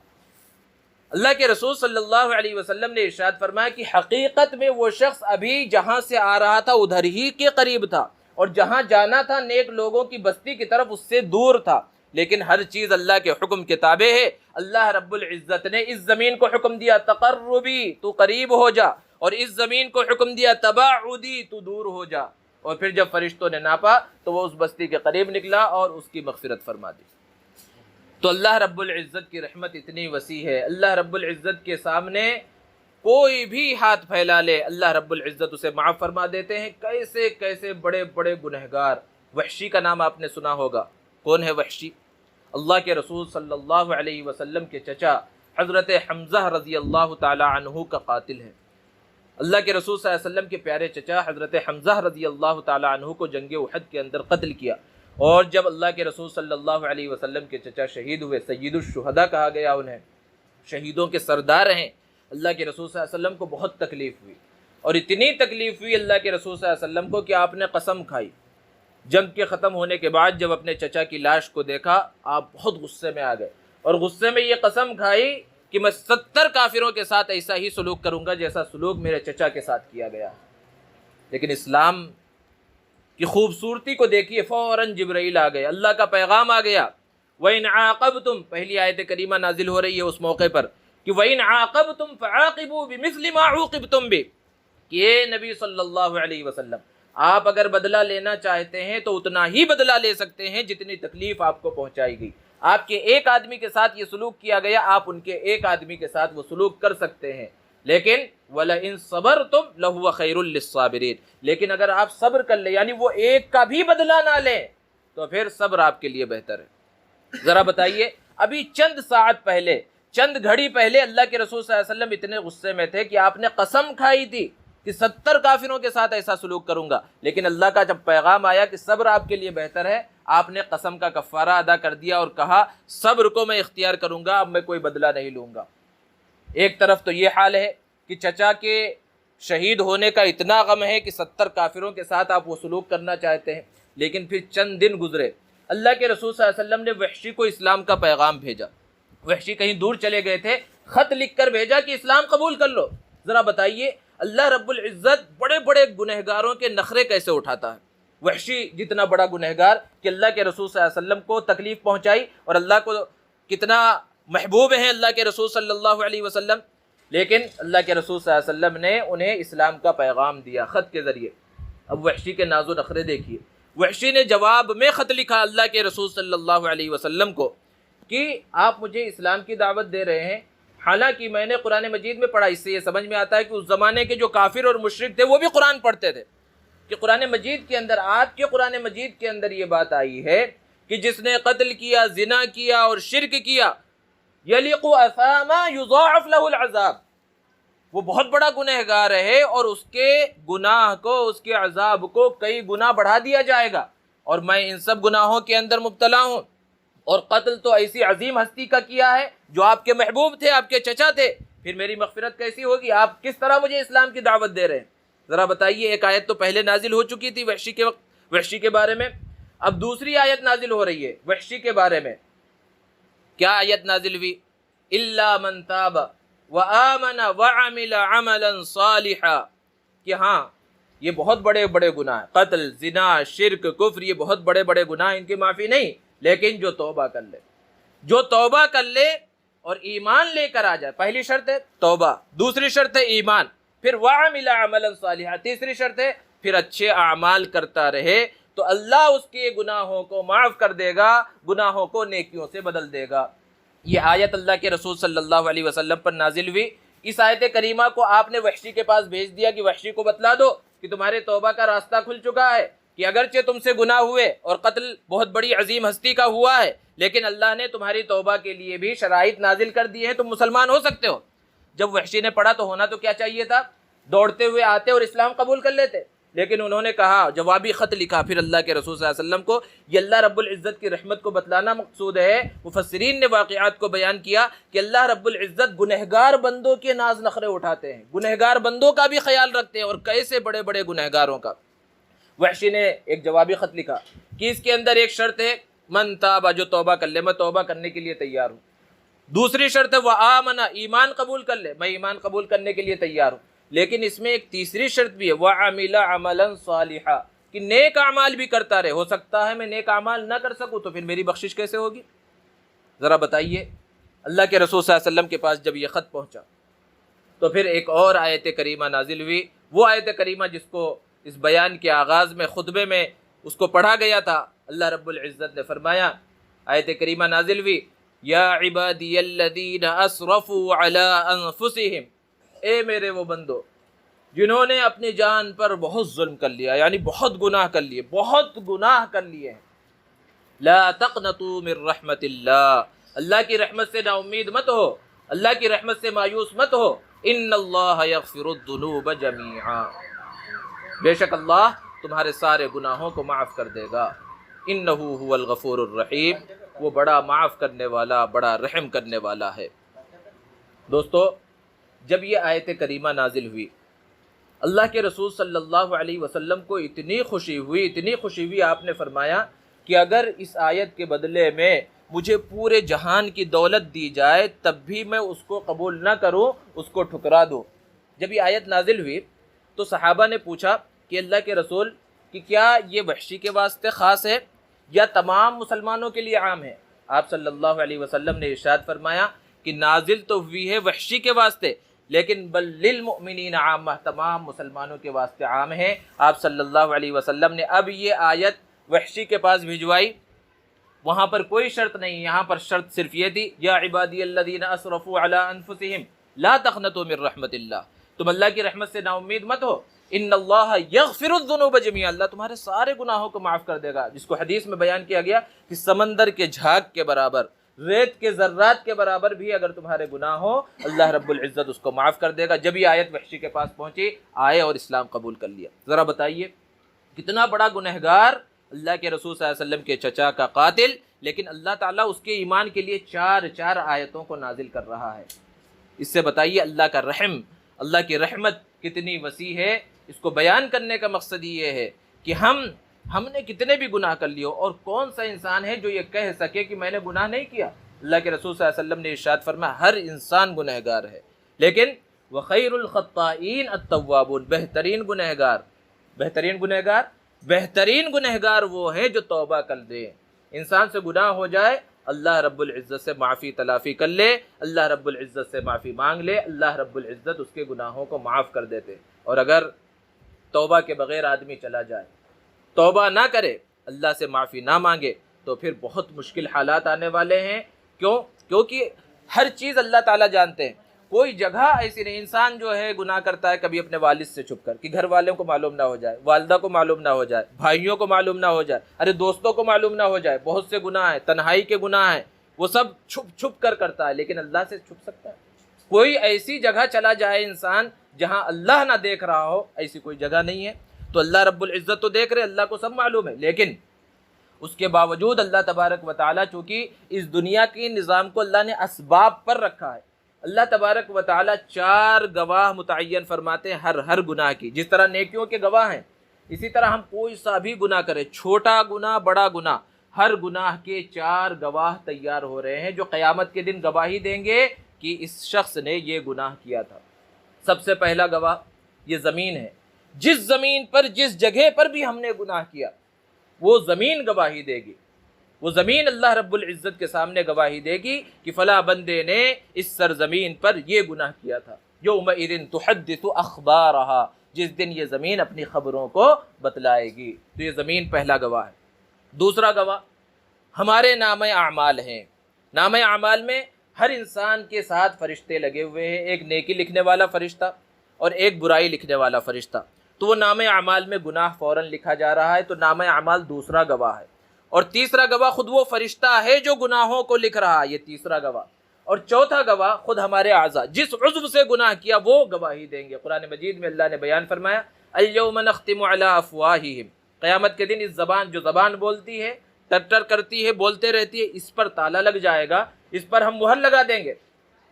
A: اللہ کے رسول صلی اللہ علیہ وسلم نے ارشاد فرمایا کہ حقیقت میں وہ شخص ابھی جہاں سے آ رہا تھا ادھر ہی کے قریب تھا، اور جہاں جانا تھا نیک لوگوں کی بستی کی طرف اس سے دور تھا، لیکن ہر چیز اللہ کے حکم کے تابع ہے۔ اللہ رب العزت نے اس زمین کو حکم دیا تقربی، تو قریب ہو جا، اور اس زمین کو حکم دیا تباعدی، تو دور ہو جا، اور پھر جب فرشتوں نے ناپا تو وہ اس بستی کے قریب نکلا اور اس کی مغفرت فرما دی۔ تو اللہ رب العزت کی رحمت اتنی وسیع ہے، اللہ رب العزت کے سامنے کوئی بھی ہاتھ پھیلا لے اللہ رب العزت اسے معاف فرما دیتے ہیں۔ کیسے کیسے بڑے بڑے گنہگار، وحشی کا نام آپ نے سنا ہوگا، کون ہے وحشی؟ اللہ کے رسول صلی اللہ علیہ وسلم کے چچا حضرت حمزہ رضی اللہ تعالی عنہ کا قاتل ہے۔ اللہ کے رسول صلی اللہ علیہ وسلم کے پیارے چچا حضرت حمزہ رضی اللہ تعالی عنہ کو جنگ احد کے اندر قتل کیا، اور جب اللہ کے رسول صلی اللہ علیہ وسلم کے چچا شہید ہوئے، سید الشہداء کہا گیا انہیں، شہیدوں کے سردار ہیں، اللہ کے رسول صلی اللہ علیہ وسلم کو بہت تکلیف ہوئی، اور اتنی تکلیف ہوئی اللہ کے رسول صلی اللہ علیہ وسلم کو کہ آپ نے قسم کھائی۔ جنگ کے ختم ہونے کے بعد جب اپنے چچا کی لاش کو دیکھا آپ بہت غصے میں آ گئے، اور غصے میں یہ قسم کھائی کہ میں 70 کافروں کے ساتھ ایسا ہی سلوک کروں گا جیسا سلوک میرے چچا کے ساتھ کیا گیا۔ لیکن اسلام کی خوبصورتی کو دیکھیے، فوراً جبرائیل آ گئے، اللہ کا پیغام آ گیا۔ وَإِنْ عَاقَبْتُمْ، پہلی آیت کریمہ نازل ہو رہی ہے اس موقع پر کہ وَإِنْ عَاقَبْتُمْ فَعَاقِبُوا بِمِثْلِ مَا عُوقِبْتُمْ بِهِ، کہ اے نبی صلی اللہ علیہ وسلم آپ اگر بدلہ لینا چاہتے ہیں تو اتنا ہی بدلہ لے سکتے ہیں جتنی تکلیف آپ کو پہنچائی گئی۔ آپ کے ایک آدمی کے ساتھ یہ سلوک کیا گیا، آپ ان کے ایک آدمی کے ساتھ وہ سلوک کر سکتے ہیں، لیکن وَلَئِن صَبَرْتُمْ لَهُوَ خَيْرٌ لِّلصَّابِرِينَ، لیکن اگر آپ صبر کر لیں، یعنی وہ ایک کا بھی بدلہ نہ لیں، تو پھر صبر آپ کے لیے بہتر ہے۔ ذرا بتائیے، ابھی چند ساعت پہلے، چند گھڑی پہلے اللہ کے رسول صلی اللہ علیہ وسلم اتنے غصے میں تھے کہ آپ نے قسم کھائی تھی کہ 70 کافروں کے ساتھ ایسا سلوک کروں گا، لیکن اللہ کا جب پیغام آیا کہ صبر آپ کے لیے بہتر ہے، آپ نے قسم کا کفارہ ادا کر دیا اور کہا صبر کو میں اختیار کروں گا، اب میں کوئی بدلہ نہیں لوں گا۔ ایک طرف تو یہ حال ہے کہ چچا کے شہید ہونے کا اتنا غم ہے کہ 70 کافروں کے ساتھ آپ وہ سلوک کرنا چاہتے ہیں، لیکن پھر چند دن گزرے، اللہ کے رسول صلی اللہ علیہ وسلم نے وحشی کو اسلام کا پیغام بھیجا۔ وحشی کہیں دور چلے گئے تھے، خط لکھ کر بھیجا کہ اسلام قبول کر لو۔ ذرا بتائیے اللہ رب العزت بڑے بڑے گنہگاروں کے نخرے کیسے اٹھاتا ہے۔ وحشی جتنا بڑا گنہگار کہ اللہ کے رسول صلی اللہ علیہ وسلم کو تکلیف پہنچائی، اور اللہ کو کتنا محبوب ہیں اللہ کے رسول صلی اللہ علیہ وسلم، لیکن اللہ کے رسول صلی اللہ علیہ وسلم نے انہیں اسلام کا پیغام دیا خط کے ذریعے۔ اب وحشی کے ناز و نخرے دیکھیے، وحشی نے جواب میں خط لکھا اللہ کے رسول صلی اللہ علیہ وسلم کو کہ آپ مجھے اسلام کی دعوت دے رہے ہیں، حالانکہ میں نے قرآن مجید میں پڑھا، اس سے یہ سمجھ میں آتا ہے کہ اس زمانے کے جو کافر اور مشرک تھے وہ بھی قرآن پڑھتے تھے، کہ قرآن مجید کے اندر، آپ کے قرآن مجید کے اندر یہ بات آئی ہے کہ جس نے قتل کیا، زنا کیا اور شرک کیا، یلیق اثاما یضاعف له العذاب، وہ بہت بڑا گنہگار ہے اور اس کے گناہ کو، اس کے عذاب کو کئی گنا بڑھا دیا جائے گا، اور میں ان سب گناہوں کے اندر مبتلا ہوں، اور قتل تو ایسی عظیم ہستی کا کیا ہے جو آپ کے محبوب تھے، آپ کے چچا تھے، پھر میری مغفرت کیسی ہوگی؟ آپ کس طرح مجھے اسلام کی دعوت دے رہے ہیں؟ ذرا بتائیے، ایک آیت تو پہلے نازل ہو چکی تھی وحشی کے بارے میں، اب دوسری آیت نازل ہو رہی ہے وحشی کے بارے میں. کیا آیت نازل ہوئی؟ الا من تاب وآمن وعمل عملا صالحا، کہ ہاں یہ بہت بڑے بڑے گناہ ہیں، قتل، زنا، شرک، کفر، یہ بہت بڑے بڑے گناہ ہیں، ان کی معافی نہیں، لیکن جو توبہ کر لے، جو توبہ کر لے اور ایمان لے کر آ جائے. پہلی شرط ہے توبہ، دوسری شرط ہے ایمان، پھر وعمل عملا صالحا، تیسری شرط ہے پھر اچھے اعمال کرتا رہے، تو اللہ اس کے گناہوں کو معاف کر دے گا، گناہوں کو نیکیوں سے بدل دے گا. یہ آیت اللہ کے رسول صلی اللہ علیہ وسلم پر نازل ہوئی. اس آیت کریمہ کو آپ نے وحشی کے پاس بھیج دیا کہ وحشی کو بتلا دو کہ تمہارے توبہ کا راستہ کھل چکا ہے، کہ اگرچہ تم سے گناہ ہوئے اور قتل بہت بڑی عظیم ہستی کا ہوا ہے، لیکن اللہ نے تمہاری توبہ کے لیے بھی شرائط نازل کر دی ہیں، تم مسلمان ہو سکتے ہو. جب وحشی نے پڑھا تو ہونا تو کیا چاہیے تھا؟ دوڑتے ہوئے آتے اور اسلام قبول کر لیتے، لیکن انہوں نے کہا، جوابی خط لکھا پھر اللہ کے رسول صلی اللہ علیہ وسلم کو. یہ اللہ رب العزت کی رحمت کو بتلانا مقصود ہے. مفسرین نے واقعات کو بیان کیا کہ اللہ رب العزت گنہگار بندوں کے ناز نخرے اٹھاتے ہیں، گنہگار بندوں کا بھی خیال رکھتے ہیں، اور کیسے بڑے بڑے گنہگاروں کا. وحشی نے ایک جوابی خط لکھا کہ اس کے اندر ایک شرط ہے من تابا، جو توبہ کر لے، میں توبہ کرنے کے لیے تیار ہوں. دوسری شرط ہے وآمن، ایمان قبول کر لے، میں ایمان قبول کرنے کے لیے تیار ہوں. لیکن اس میں ایک تیسری شرط بھی ہے وَعَمِلَ عَمَلًا صَالِحًا، کہ نیک اعمال بھی کرتا رہے. ہو سکتا ہے میں نیک اعمال نہ کر سکوں تو پھر میری بخشش کیسے ہوگی؟ ذرا بتائیے. اللہ کے رسول صلی اللہ علیہ وسلم کے پاس جب یہ خط پہنچا تو پھر ایک اور آیت کریمہ نازل ہوئی. وہ آیت کریمہ جس کو اس بیان کے آغاز میں خطبے میں اس کو پڑھا گیا تھا. اللہ رب العزت نے فرمایا، آیت کریمہ نازل ہوئی، یا عبادی الذین اسرفوا علی انفسہم، اے میرے وہ بندو جنہوں نے اپنی جان پر بہت ظلم کر لیا، یعنی بہت گناہ کر لیے، بہت گناہ کر لیے ہیں. لا تقنطوا من رحمت اللہ، اللہ کی رحمت سے نا امید مت ہو، اللہ کی رحمت سے مایوس مت ہو. ان اللہ یغفر الذنوب جمیعا، بے شک اللہ تمہارے سارے گناہوں کو معاف کر دے گا. انہ هو الغفور الرحیم، وہ بڑا معاف کرنے والا، بڑا رحم کرنے والا ہے. دوستو، جب یہ آیت کریمہ نازل ہوئی، اللہ کے رسول صلی اللہ علیہ وسلم کو اتنی خوشی ہوئی، آپ نے فرمایا کہ اگر اس آیت کے بدلے میں مجھے پورے جہان کی دولت دی جائے تب بھی میں اس کو قبول نہ کروں، اس کو ٹھکرا دوں. جب یہ آیت نازل ہوئی تو صحابہ نے پوچھا کہ اللہ کے رسول کہ کیا یہ وحشی کے واسطے خاص ہے یا تمام مسلمانوں کے لیے عام ہے؟ آپ صلی اللہ علیہ وسلم نے ارشاد فرمایا کہ نازل تو ہوئی ہے وحشی کے واسطے، لیکن بل للمؤمنین عامہ، تمام مسلمانوں کے واسطے عام ہے. آپ صلی اللہ علیہ وسلم نے اب یہ آیت وحشی کے پاس بھجوائی. وہاں پر کوئی شرط نہیں، یہاں پر شرط صرف یہ تھی، یا عبادی الذین اسرفوا علی انفسہم لا تقنطوا من رحمت اللہ، تم اللہ کی رحمت سے نا امید مت ہو. ان اللہ یغفر الذنوب جمیعا، اللہ تمہارے سارے گناہوں کو معاف کر دے گا، جس کو حدیث میں بیان کیا گیا کہ سمندر کے جھاگ کے برابر، ریت کے ذرات کے برابر بھی اگر تمہارے گناہ ہو، اللہ رب العزت اس کو معاف کر دے گا. جب یہ آیت وحشی کے پاس پہنچی، آئے اور اسلام قبول کر لیا. ذرا بتائیے کتنا بڑا گنہگار، اللہ کے رسول صلی اللہ علیہ وسلم کے چچا کا قاتل، لیکن اللہ تعالیٰ اس کے ایمان کے لیے چار آیتوں کو نازل کر رہا ہے. اس سے بتائیے اللہ کا رحم، اللہ کی رحمت کتنی وسیع ہے. اس کو بیان کرنے کا مقصد یہ ہے کہ ہم نے کتنے بھی گناہ کر لیے، اور کون سا انسان ہے جو یہ کہہ سکے کہ میں نے گناہ نہیں کیا. اللہ کے رسول صلی اللہ علیہ وسلم نے ارشاد فرمایا ہر انسان گنہگار ہے، لیکن وخیر الخطائین التوابون، بہترین گنہگار وہ ہیں جو توبہ کر دیں. انسان سے گناہ ہو جائے، اللہ رب العزت سے معافی تلافی کر لے، اللہ رب العزت سے معافی مانگ لے، اللہ رب العزت اس کے گناہوں کو معاف کر دیتے. اور اگر توبہ کے بغیر آدمی چلا جائے، توبہ نہ کرے، اللہ سے معافی نہ مانگے، تو پھر بہت مشکل حالات آنے والے ہیں. کیونکہ ہر چیز اللہ تعالیٰ جانتے ہیں. کوئی جگہ ایسی نہیں، انسان جو ہے گناہ کرتا ہے کبھی اپنے والد سے چھپ کر، کہ گھر والوں کو معلوم نہ ہو جائے، والدہ کو معلوم نہ ہو جائے، بھائیوں کو معلوم نہ ہو جائے، ارے دوستوں کو معلوم نہ ہو جائے. بہت سے گناہ ہیں، تنہائی کے گناہ ہیں، وہ سب چھپ کر کرتا ہے، لیکن اللہ سے چھپ سکتا ہے؟ کوئی ایسی جگہ چلا جائے انسان جہاں اللہ نہ دیکھ رہا ہو، ایسی کوئی جگہ نہیں ہے. تو اللہ رب العزت تو دیکھ رہے، اللہ کو سب معلوم ہے، لیکن اس کے باوجود اللہ تبارک و تعالیٰ چونکہ اس دنیا کی نظام کو اللہ نے اسباب پر رکھا ہے، اللہ تبارک و تعالیٰ 4 گواہ متعین فرماتے ہیں ہر گناہ کی. جس طرح نیکیوں کے گواہ ہیں، اسی طرح ہم کوئی سا بھی گناہ کریں، چھوٹا گناہ بڑا گناہ، ہر گناہ کے 4 گواہ تیار ہو رہے ہیں جو قیامت کے دن گواہی دیں گے کہ اس شخص نے یہ گناہ کیا تھا. سب سے پہلا گواہ یہ زمین ہے. جس زمین پر، جس جگہ پر بھی ہم نے گناہ کیا، وہ زمین گواہی دے گی. وہ زمین اللہ رب العزت کے سامنے گواہی دے گی کہ فلاں بندے نے اس سرزمین پر یہ گناہ کیا تھا. یومئذ تحدث اخبارها، جس دن یہ زمین اپنی خبروں کو بتلائے گی. تو یہ زمین پہلا گواہ ہے. دوسرا گواہ ہمارے نامہ اعمال ہیں. نامہ اعمال میں ہر انسان کے ساتھ فرشتے لگے ہوئے ہیں، ایک نیکی لکھنے والا فرشتہ اور ایک برائی لکھنے والا فرشتہ. تو وہ نامہ اعمال میں گناہ فوراً لکھا جا رہا ہے، تو نامہ اعمال دوسرا گواہ ہے. اور تیسرا گواہ خود وہ فرشتہ ہے جو گناہوں کو لکھ رہا ہے، یہ تیسرا گواہ. اور چوتھا گواہ خود ہمارے اعضاء، جس عضو سے گناہ کیا وہ گواہی دیں گے. قرآن مجید میں اللہ نے بیان فرمایا الیوم نختم علی افواہہم، قیامت کے دن اس زبان، جو زبان بولتی ہے، ٹر کرتی ہے، بولتے رہتی ہے، اس پر تالا لگ جائے گا، اس پر ہم مہر لگا دیں گے.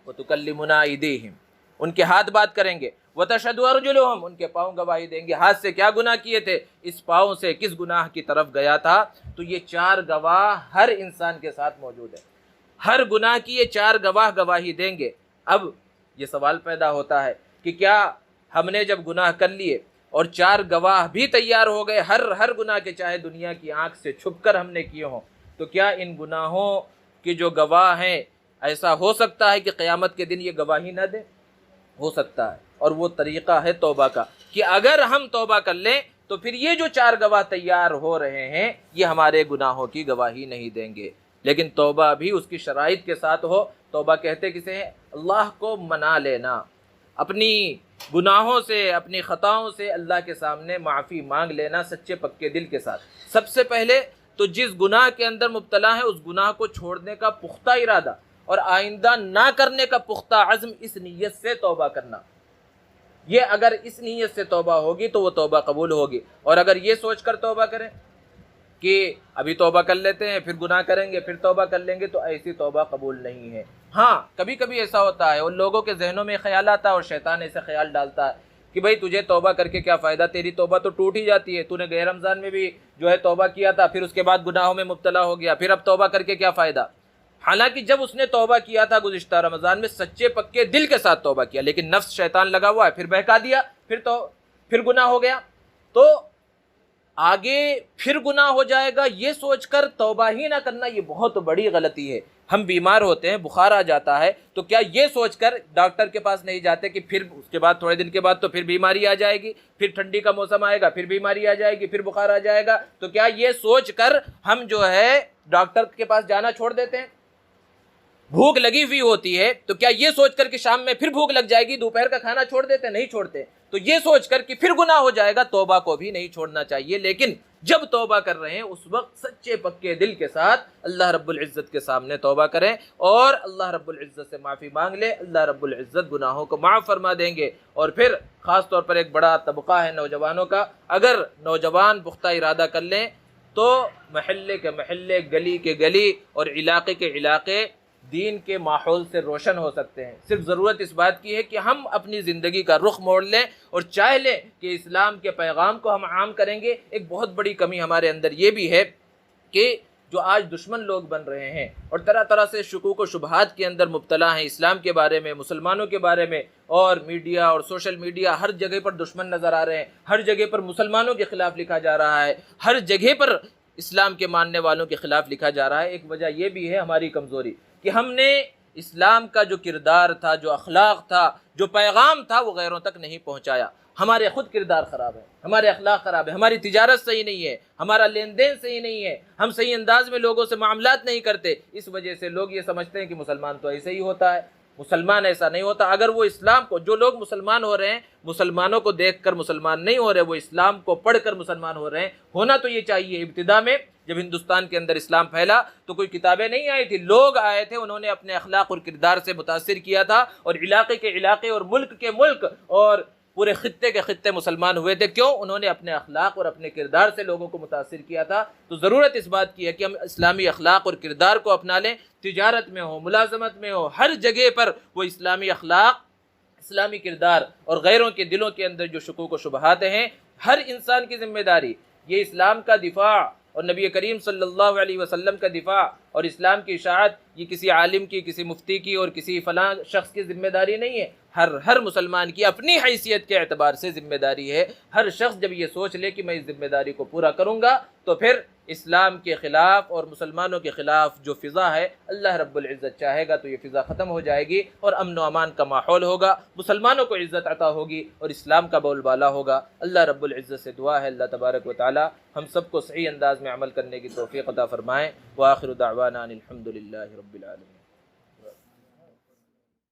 A: وتکلمنا ایدیہم، ان کے ہاتھ بات کریں گے. وتشہد ارجلہم، ان کے پاؤں گواہی دیں گے، ہاتھ سے کیا گناہ کیے تھے، اس پاؤں سے کس گناہ کی طرف گیا تھا. تو یہ 4 گواہ ہر انسان کے ساتھ موجود ہے. ہر گناہ کی یہ 4 گواہ گواہی دیں گے. اب یہ سوال پیدا ہوتا ہے کہ کیا ہم نے جب گناہ کر لیے اور 4 گواہ بھی تیار ہو گئے ہر گناہ کے، چاہے دنیا کی آنکھ سے چھپ کر ہم نے کیے ہوں، تو کیا ان گناہوں کے جو گواہ ہیں، ایسا ہو سکتا ہے کہ قیامت کے دن یہ گواہی نہ دیں؟ ہو سکتا ہے. اور وہ طریقہ ہے توبہ کا، کہ اگر ہم توبہ کر لیں تو پھر یہ جو 4 گواہ تیار ہو رہے ہیں یہ ہمارے گناہوں کی گواہی نہیں دیں گے. لیکن توبہ بھی اس کی شرائط کے ساتھ ہو. توبہ کہتے کسے ہیں؟ اللہ کو منا لینا، اپنی گناہوں سے، اپنی خطاؤں سے اللہ کے سامنے معافی مانگ لینا سچے پکے دل کے ساتھ. سب سے پہلے تو جس گناہ کے اندر مبتلا ہے اس گناہ کو چھوڑنے کا پختہ ارادہ اور آئندہ نہ کرنے کا پختہ عزم، اس نیت سے توبہ کرنا. یہ اگر اس نیت سے توبہ ہوگی تو وہ توبہ قبول ہوگی. اور اگر یہ سوچ کر توبہ کریں کہ ابھی توبہ کر لیتے ہیں پھر گناہ کریں گے پھر توبہ کر لیں گے، تو ایسی توبہ قبول نہیں ہے. ہاں کبھی کبھی ایسا ہوتا ہے، ان لوگوں کے ذہنوں میں خیال آتا ہے اور شیطان ایسے خیال ڈالتا ہے کہ بھئی تجھے توبہ کر کے کیا فائدہ، تیری توبہ تو ٹوٹ ہی جاتی ہے، تو نے غیر رمضان میں بھی جو ہے توبہ کیا تھا، پھر اس کے بعد گناہوں میں مبتلا ہو گیا، پھر اب توبہ کر کے کیا فائدہ. حالانکہ جب اس نے توبہ کیا تھا گزشتہ رمضان میں سچے پکے دل کے ساتھ توبہ کیا، لیکن نفس شیطان لگا ہوا ہے، پھر بہکا دیا، پھر گناہ ہو گیا، تو آگے پھر گناہ ہو جائے گا یہ سوچ کر توبہ ہی نہ کرنا، یہ بہت بڑی غلطی ہے. ہم بیمار ہوتے ہیں، بخار آ جاتا ہے، تو کیا یہ سوچ کر ڈاکٹر کے پاس نہیں جاتے کہ پھر اس کے بعد تھوڑے دن کے بعد تو پھر بیماری آ جائے گی، پھر ٹھنڈی کا موسم آئے گا پھر بیماری آ جائے گی، پھر بخار آ جائے گا، تو کیا یہ سوچ کر ہم جو ہے ڈاکٹر کے پاس جانا چھوڑ دیتے ہیں؟ بھوک لگی ہوئی ہوتی ہے تو کیا یہ سوچ کر کہ شام میں پھر بھوک لگ جائے گی دوپہر کا کھانا چھوڑ دیتے؟ نہیں چھوڑتے. تو یہ سوچ کر کہ پھر گناہ ہو جائے گا توبہ کو بھی نہیں چھوڑنا چاہیے. لیکن جب توبہ کر رہے ہیں اس وقت سچے پکے دل کے ساتھ اللہ رب العزت کے سامنے توبہ کریں اور اللہ رب العزت سے معافی مانگ لیں. اللہ رب العزت گناہوں کو معاف فرما دیں گے. اور پھر خاص طور پر ایک بڑا طبقہ ہے نوجوانوں کا، اگر نوجوان پختہ ارادہ کر لیں تو محلے کے محلے، گلی کے گلی اور علاقے کے علاقے دین کے ماحول سے روشن ہو سکتے ہیں. صرف ضرورت اس بات کی ہے کہ ہم اپنی زندگی کا رخ موڑ لیں اور چاہ لیں کہ اسلام کے پیغام کو ہم عام کریں گے. ایک بہت بڑی کمی ہمارے اندر یہ بھی ہے کہ جو آج دشمن لوگ بن رہے ہیں اور طرح طرح سے شکوک و شبہات کے اندر مبتلا ہیں اسلام کے بارے میں، مسلمانوں کے بارے میں، اور میڈیا اور سوشل میڈیا ہر جگہ پر دشمن نظر آ رہے ہیں، ہر جگہ پر مسلمانوں کے خلاف لکھا جا رہا ہے، ہر جگہ پر اسلام کے ماننے والوں کے خلاف لکھا جا رہا ہے. ایک وجہ یہ بھی ہے ہماری کمزوری کہ ہم نے اسلام کا جو کردار تھا، جو اخلاق تھا، جو پیغام تھا وہ غیروں تک نہیں پہنچایا. ہمارے خود کردار خراب ہے، ہمارے اخلاق خراب ہے، ہماری تجارت صحیح نہیں ہے، ہمارا لین دین صحیح نہیں ہے، ہم صحیح انداز میں لوگوں سے معاملات نہیں کرتے. اس وجہ سے لوگ یہ سمجھتے ہیں کہ مسلمان تو ایسے ہی ہوتا ہے. مسلمان ایسا نہیں ہوتا. اگر وہ اسلام کو، جو لوگ مسلمان ہو رہے ہیں مسلمانوں کو دیکھ کر مسلمان نہیں ہو رہے، وہ اسلام کو پڑھ کر مسلمان ہو رہے ہیں. ہونا تو یہ چاہیے. ابتدا میں جب ہندوستان کے اندر اسلام پھیلا تو کوئی کتابیں نہیں آئی تھی، لوگ آئے تھے، انہوں نے اپنے اخلاق اور کردار سے متاثر کیا تھا اور علاقے کے علاقے اور ملک کے ملک اور پورے خطے کے خطے مسلمان ہوئے تھے. کیوں؟ انہوں نے اپنے اخلاق اور اپنے کردار سے لوگوں کو متاثر کیا تھا. تو ضرورت اس بات کی ہے کہ ہم اسلامی اخلاق اور کردار کو اپنا لیں. تجارت میں ہو، ملازمت میں ہو، ہر جگہ پر وہ اسلامی اخلاق، اسلامی کردار اور غیروں کے دلوں کے اندر جو شکوک و شبہات ہیں، ہر انسان کی ذمہ داری یہ اسلام کا دفاع اور نبی کریم صلی اللہ علیہ وسلم کا دفاع اور اسلام کی اشاعت یہ کسی عالم کی، کسی مفتی کی اور کسی فلاں شخص کی ذمہ داری نہیں ہے. ہر مسلمان کی اپنی حیثیت کے اعتبار سے ذمہ داری ہے. ہر شخص جب یہ سوچ لے کہ میں اس ذمہ داری کو پورا کروں گا تو پھر اسلام کے خلاف اور مسلمانوں کے خلاف جو فضا ہے اللہ رب العزت چاہے گا تو یہ فضا ختم ہو جائے گی اور امن و امان کا ماحول ہوگا، مسلمانوں کو عزت عطا ہوگی اور اسلام کا بول بالا ہوگا. اللہ رب العزت سے دعا ہے اللہ تبارک و تعالی ہم سب کو صحیح انداز میں عمل کرنے کی توفیق عطا فرمائیں. وآخر دعوانا ان الحمد للہ رب العالمین.